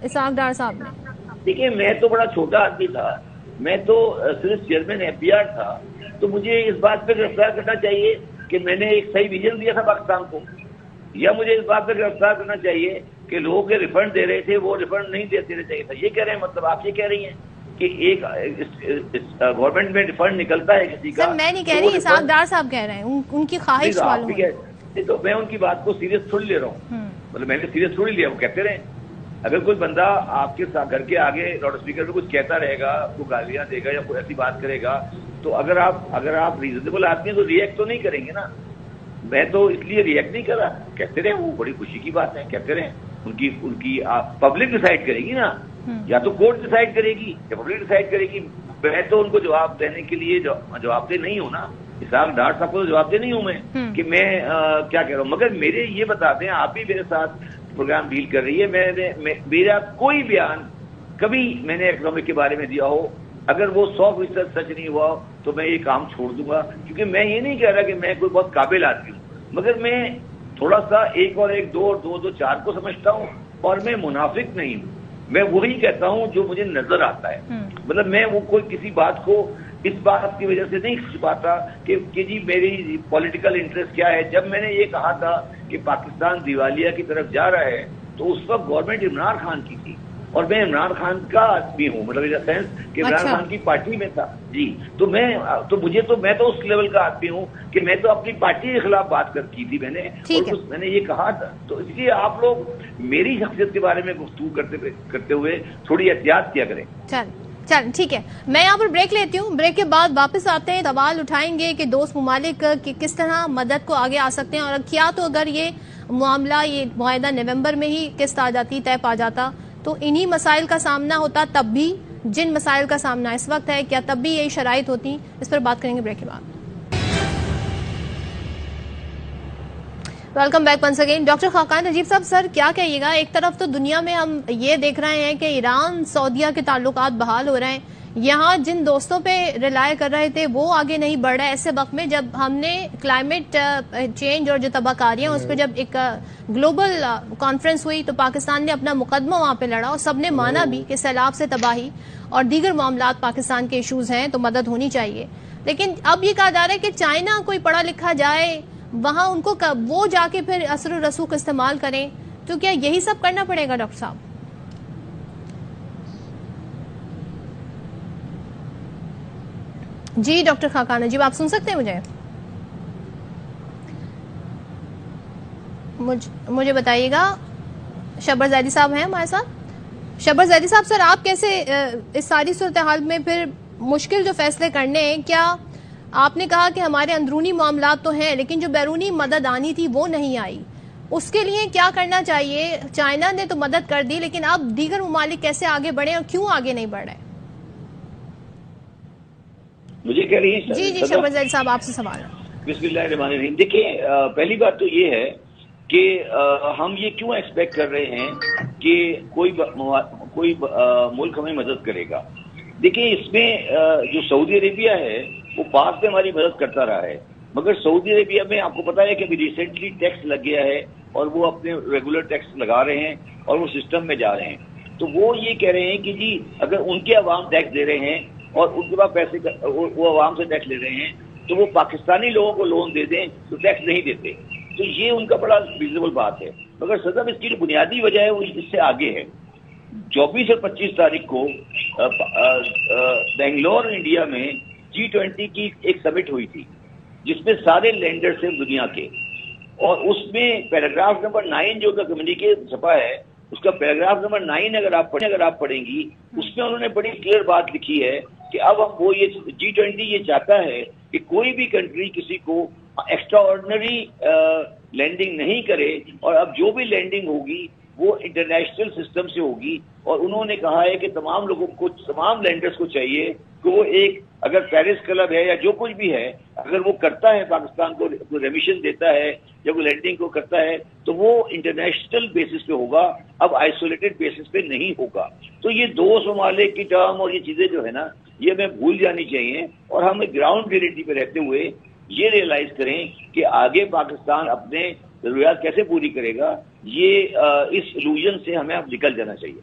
اسحاق ڈار صاحب نے. دیکھیے میں تو بڑا چھوٹا آدمی تھا, میں تو صرف چیئرمین FBR تھا, تو مجھے اس بات پہ گرفتار کرنا چاہیے کہ میں نے ایک صحیح ویژن دیا تھا پاکستان کو, یا مجھے اس بات پہ گرفتار کرنا چاہیے کہ لوگوں کے ریفنڈ دے رہے تھے وہ ریفنڈ نہیں دینا چاہیے تھا. یہ کہہ رہے ہیں, مطلب آپ یہ کہہ رہی ہیں کہ ایک گورنمنٹ میں ریفنڈ نکلتا ہے کسی کا. سر میں نہیں کہہ رہی, اسحاق ڈار صاحب کہہ رہے ہیں, ان کی خواہش معلوم ہے. تو میں ان کی بات کو سیریس تھوڑی لے رہا ہوں, مطلب میں نے سیریس تھوڑی لیا, وہ کہتے رہے. اگر کوئی بندہ آپ کے گھر کے آگے لاؤڈ اسپیکر پہ کچھ کہتا رہے گا, آپ کو گالیاں دے گا یا کوئی ایسی بات کرے گا, تو اگر آپ ریزنیبل آدمی ہیں تو ریئیکٹ تو نہیں کریں گے نا. میں تو اس لیے ریئیکٹ نہیں کر رہا, کہتے رہے, وہ بڑی خوشی کی بات ہے, کہتے رہے. ان کی پبلک ڈیسائیڈ کرے گی نا, یا تو کورٹ ڈیسائیڈ کرے گی یا پبلک ڈیسائیڈ کرے گی. میں تو ان کو جواب دینے کے لیے جواب دہ نہیں ہوں نا, اسحاق ڈار صاحب کو جواب دہ نہیں ہوں میں کہ میں کیا کہہ رہا ہوں. مگر میرے یہ بتاتے ہیں, آپ ہی میرے ساتھ پروگرام ڈیل کر رہی ہے, میرا کوئی بیان کبھی میں نے اکنامک کے بارے میں دیا ہو, اگر وہ 100% سچ نہیں ہوا تو میں یہ کام چھوڑ دوں گا. کیونکہ میں یہ نہیں کہہ رہا کہ میں کوئی بہت قابل آدمی ہوں, مگر میں تھوڑا سا 1 اور 1 2 اور 2 2 4 کو سمجھتا ہوں, اور میں منافق نہیں ہوں. میں وہی کہتا ہوں جو مجھے نظر آتا ہے. مطلب میں وہ کوئی کسی بات کو اس بات کی وجہ سے نہیں چھپاتا کہ جی میری پولیٹیکل انٹرسٹ کیا ہے. جب میں نے یہ کہا تھا کہ پاکستان دیوالیہ کی طرف جا رہا ہے تو اس وقت گورنمنٹ عمران خان کی تھی, اور میں عمران خان کا آدمی ہوں, مطلب ان سینس کہ عمران خان کی پارٹی میں تھا. جی تو میں تو اس لیول کا آدمی ہوں کہ میں تو اپنی پارٹی کے خلاف بات کی تھی میں نے, اور میں نے یہ کہا تھا. تو اس لیے آپ لوگ میری شخصیت کے بارے میں گفتگو کرتے ہوئے تھوڑی احتیاط کیا کریں. چل ٹھیک ہے, میں یہاں پر بریک لیتی ہوں, بریک کے بعد واپس آتے ہیں, سوال اٹھائیں گے کہ دوست ممالک کس طرح مدد کو آگے آ سکتے ہیں, اور کیا تو اگر یہ معاملہ یہ معاہدہ نومبر میں ہی قسط آ جاتی, طے پا جاتا, تو انہی مسائل کا سامنا ہوتا تب بھی جن مسائل کا سامنا اس وقت ہے, کیا تب بھی یہی شرائط ہوتی؟ اس پر بات کریں گے بریک کے بعد. Welcome back once again. Doctor Khaqan Najeeb صاحب, سر کیا کہیے گا؟ ایک طرف تو دنیا میں ہم یہ دیکھ رہے ہیں کہ ایران سعودیہ کے تعلقات بحال ہو رہے ہیں, یہاں جن دوستوں پہ ریلائے کر رہے تھے وہ آگے نہیں بڑھ رہے. ایسے وقت میں جب ہم نے کلائمیٹ چینج اور جو تباہ کاریاں اس پہ جب ایک گلوبل کانفرنس ہوئی تو پاکستان نے اپنا مقدمہ وہاں پہ لڑا, اور سب نے مانا بھی کہ سیلاب سے تباہی اور دیگر معاملات پاکستان کے ایشوز ہیں تو مدد ہونی چاہیے. لیکن اب یہ کہا جا رہا ہے کہ چائنا کوئی پڑھا لکھا جائے وہاں, ان کو وہ جا کے پھر اثر و رسوخ استعمال کریں, تو کیا یہی سب کرنا پڑے گا ڈاکٹر صاحب؟ جی ڈاکٹر خاقان نجیب, آپ سن سکتے ہیں مجھے بتائیے گا. شبر زیدی صاحب ہیں ہمارے ساتھ. شبر زیدی صاحب, سر آپ کیسے اس ساری صورتحال میں پھر مشکل جو فیصلے کرنے ہیں, کیا آپ نے کہا کہ ہمارے اندرونی معاملات تو ہیں لیکن جو بیرونی مدد آنی تھی وہ نہیں آئی, اس کے لیے کیا کرنا چاہیے؟ چائنا نے تو مدد کر دی, لیکن اب دیگر ممالک کیسے آگے بڑھیں اور کیوں آگے نہیں بڑھ رہے؟ مجھے کہہ رہی ہیں جی شبر زید صاحب, آپ سے سوال ہے. بسم اللہ الرحمن الرحیم. دیکھیں, پہلی بات تو یہ ہے کہ ہم یہ کیوں ایکسپیکٹ کر رہے ہیں کہ کوئی ملک ہمیں مدد کرے گا. دیکھیں, اس میں جو سعودی عربیہ ہے وہ پاک میں ہماری مدد کرتا رہا ہے, مگر سعودی عربیہ میں آپ کو پتا ہے کہ ابھی ریسنٹلی ٹیکس لگ گیا ہے اور وہ اپنے ریگولر ٹیکس لگا رہے ہیں اور وہ سسٹم میں جا رہے ہیں. تو وہ یہ کہہ رہے ہیں کہ جی اگر ان کے عوام ٹیکس دے رہے ہیں اور ان کے پاس پیسے وہ عوام سے ٹیکس لے رہے ہیں تو وہ پاکستانی لوگوں کو لون دے دیں تو ٹیکس نہیں دیتے. تو یہ ان کا بڑا ریزنیبل بات ہے. مگر صدر اس کی جو بنیادی وجہ ہے وہ اس سے آگے ہے. 24 اور 25 تاریخ کو بنگلور انڈیا میں G20 کی ایک سمٹ ہوئی تھی جس میں سارے لینڈر سے دنیا کے, اور اس میں پیراگراف نمبر 9 جو کمیونیکے چھپا ہے اس کا پیراگراف نمبر 9 اگر آپ پڑھیں گی اس میں انہوں نے بڑی کلیئر بات لکھی ہے کہ اب ہم وہ یہ G20 یہ چاہتا ہے کہ کوئی بھی کنٹری کسی کو ایکسٹرا آرڈنری لینڈنگ نہیں کرے, اور اب جو بھی لینڈنگ ہوگی وہ انٹرنیشنل سسٹم سے ہوگی. اور انہوں نے کہا ہے کہ تمام لوگوں کو, تمام لینڈرز کو چاہیے کہ وہ ایک, اگر پیرس کلب ہے یا جو کچھ بھی ہے, اگر وہ کرتا ہے پاکستان کو ریمیشن دیتا ہے یا وہ لینڈنگ کو کرتا ہے تو وہ انٹرنیشنل بیسس پہ ہوگا, اب آئسولیٹڈ بیسس پہ نہیں ہوگا. تو یہ 2 ممالک کی ٹرم اور یہ چیزیں جو ہے نا یہ ہمیں بھول جانی چاہیے, اور ہم گراؤنڈ ریئلٹی پہ رہتے ہوئے یہ ریئلائز کریں کہ آگے پاکستان اپنے ضروریات کیسے پوری کرے گا. یہ اس الوژن سے ہمیں اب نکل جانا چاہیے.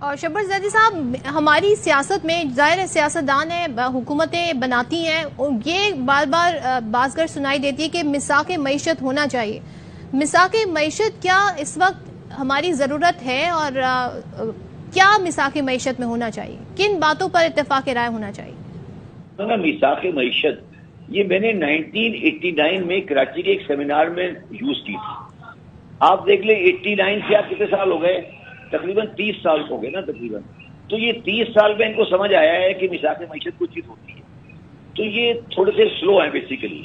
اور شبر زیدی صاحب, ہماری سیاست میں ظاہر سیاستدان ہیں, حکومتیں بناتی ہیں, یہ بار بار بازگر سنائی دیتی ہے کہ میثاق معیشت ہونا چاہیے. میثاق معیشت کیا اس وقت ہماری ضرورت ہے, اور کیا میثاق معیشت میں ہونا چاہیے, کن باتوں پر اتفاق رائے ہونا چاہیے؟ میثاق معیشت یہ میں نے 1989 میں کراچی کے ایک سیمینار میں یوز کی تھی. آپ دیکھ لیں 89 سے آپ کتنے سال ہو گئے, تقریباً 30 سال ہو گئے نا تقریباً. تو یہ 30 سال میں ان کو سمجھ آیا ہے کہ میثاق معیشت کوئی چیز ہوتی ہے. تو یہ تھوڑے سے سلو ہیں بیسیکلی.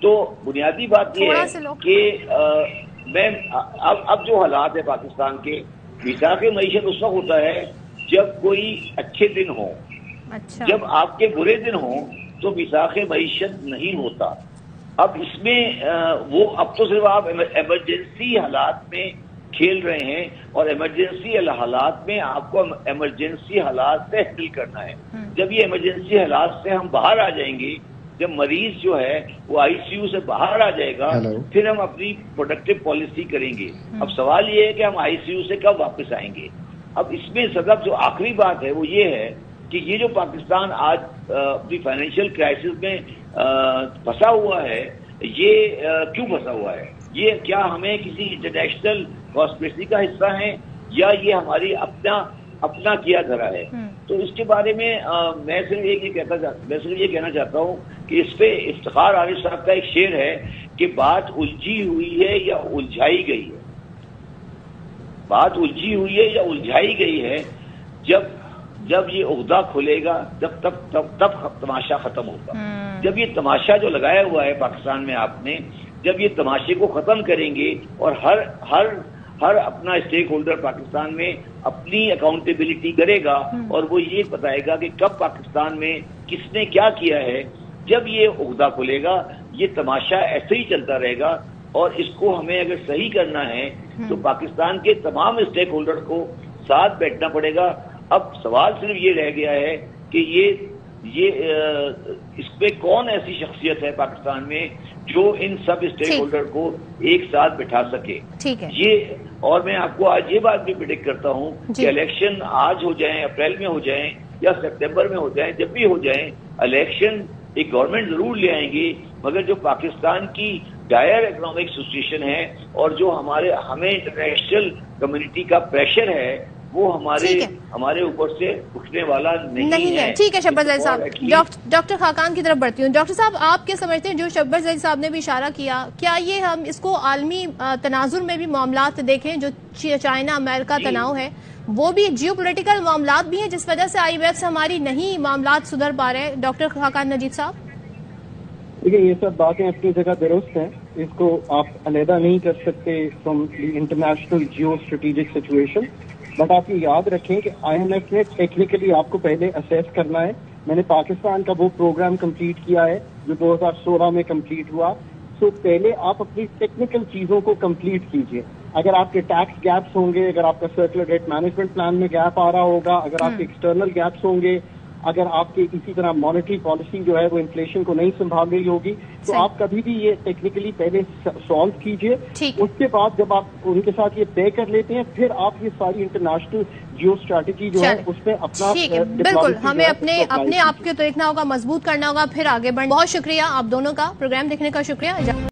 تو بنیادی بات یہ ہے کہ میں اب جو حالات ہے پاکستان کے, میثاق معیشت اس وقت ہوتا ہے جب کوئی اچھے دن ہو, جب آپ کے برے دن ہوں تو میثاق معیشت نہیں ہوتا. اب اس میں وہ اب تو صرف آپ ایمرجنسی حالات میں کھیل رہے ہیں, اور ایمرجنسی حالات میں آپ کو ایمرجنسی حالات سے ہینڈل کرنا ہے. جب یہ ایمرجنسی حالات سے ہم باہر آ جائیں گے, جب مریض جو ہے وہ ICU سے باہر آ جائے گا, پھر ہم اپنی پروڈکٹیو پالیسی کریں گے. اب سوال یہ ہے کہ ہم ICU سے کب واپس آئیں گے. اب اس میں سبب جو آخری بات ہے وہ یہ ہے کہ یہ جو پاکستان آج اپنی فائنینشیل کرائسس میں پھنسا ہوا ہے, یہ کیوں پھنسا ہوا ہے؟ یہ کیا ہمیں کسی انٹرنیشنل کانسپریسی کا حصہ ہیں, یا یہ ہماری اپنا کیا دھرا ہے؟ تو اس کے بارے میں میں صرف یہ کہنا چاہتا ہوں کہ اس پہ افتخار عارف صاحب کا ایک شعر ہے کہ بات الجھی ہوئی ہے یا الجھائی گئی ہے. بات الجھی ہوئی ہے یا الجھائی گئی ہے. جب یہ عہدہ کھلے گا تب تماشا ختم ہوگا. جب یہ تماشا جو لگایا ہوا ہے پاکستان میں آپ نے, جب یہ تماشے کو ختم کریں گے اور ہر اپنا اسٹیک ہولڈر پاکستان میں اپنی اکاؤنٹیبلٹی کرے گا, اور وہ یہ بتائے گا کہ کب پاکستان میں کس نے کیا کیا ہے, جب یہ عہدہ کھلے گا یہ تماشا ایسے ہی چلتا رہے گا. اور اس کو ہمیں اگر صحیح کرنا ہے تو پاکستان کے تمام اسٹیک ہولڈر کو ساتھ بیٹھنا پڑے گا. اب سوال صرف یہ رہ گیا ہے کہ یہ اس پہ کون ایسی شخصیت ہے پاکستان میں جو ان سب اسٹیک ہولڈر کو ایک ساتھ بٹھا سکے. یہ, اور میں آپ کو آج یہ بات بھی پریڈکٹ کرتا ہوں کہ الیکشن آج ہو جائیں, اپریل میں ہو جائیں یا سپٹمبر میں ہو جائیں, جب بھی ہو جائیں الیکشن ایک گورنمنٹ ضرور لے آئیں گے, مگر جو پاکستان کی ڈائر اکنامک سچویشن ہے اور جو ہمیں انٹرنیشنل کمیونٹی کا پریشر ہے وہ ہمارے اوپر سے اٹھنے والا نہیں ہے. ٹھیک ہے شبر زیدی صاحب, ڈاکٹر خاقان کی طرف بڑھتی ہوں. ڈاکٹر صاحب, آپ کیا سمجھتے ہیں, جو شبر زیدی صاحب نے بھی اشارہ کیا, کیا یہ ہم اس کو عالمی تناظر میں بھی معاملات دیکھیں, جو چائنا امریکہ تناؤ ہے وہ بھی جیو پولیٹیکل معاملات بھی ہیں جس وجہ سے IMF سے ہماری نہیں معاملات سدھر پا رہے ہیں؟ ڈاکٹر خاقان نجیب صاحب. دیکھیے, یہ سب باتیں اپنی جگہ درست ہیں, اس کو آپ علیحدہ نہیں کر سکتے from the international geo strategic situation. But آپ یہ یاد رکھیں کہ IMF نے ٹیکنیکلی آپ کو پہلے اسیس کرنا ہے. میں نے پاکستان کا وہ پروگرام کمپلیٹ کیا ہے جو 2016 میں کمپلیٹ ہوا. سو پہلے آپ اپنی ٹیکنیکل چیزوں کو کمپلیٹ کیجئے. اگر آپ کے ٹیکس گیپس ہوں گے, اگر آپ کا سرکولر ڈیٹ مینجمنٹ پلان میں گیپ آ رہا ہوگا, اگر آپ کے ایکسٹرنل گیپس ہوں گے, اگر آپ کی اسی طرح مانیٹری پالیسی جو ہے وہ انفلیشن کو نہیں سنبھال رہی ہوگی, تو آپ کبھی بھی یہ ٹیکنیکلی پہلے سالو کیجئے. اس کے بعد جب آپ ان کے ساتھ یہ طے کر لیتے ہیں, پھر آپ یہ ساری انٹرنیشنل جیو اسٹریٹجی جو ہے اس میں اپنا بالکل ہمیں اپنے آپ کے تو دیکھنا ہوگا, مضبوط کرنا ہوگا, پھر آگے بڑھنا. بہت شکریہ آپ دونوں کا, پروگرام دیکھنے کا شکریہ.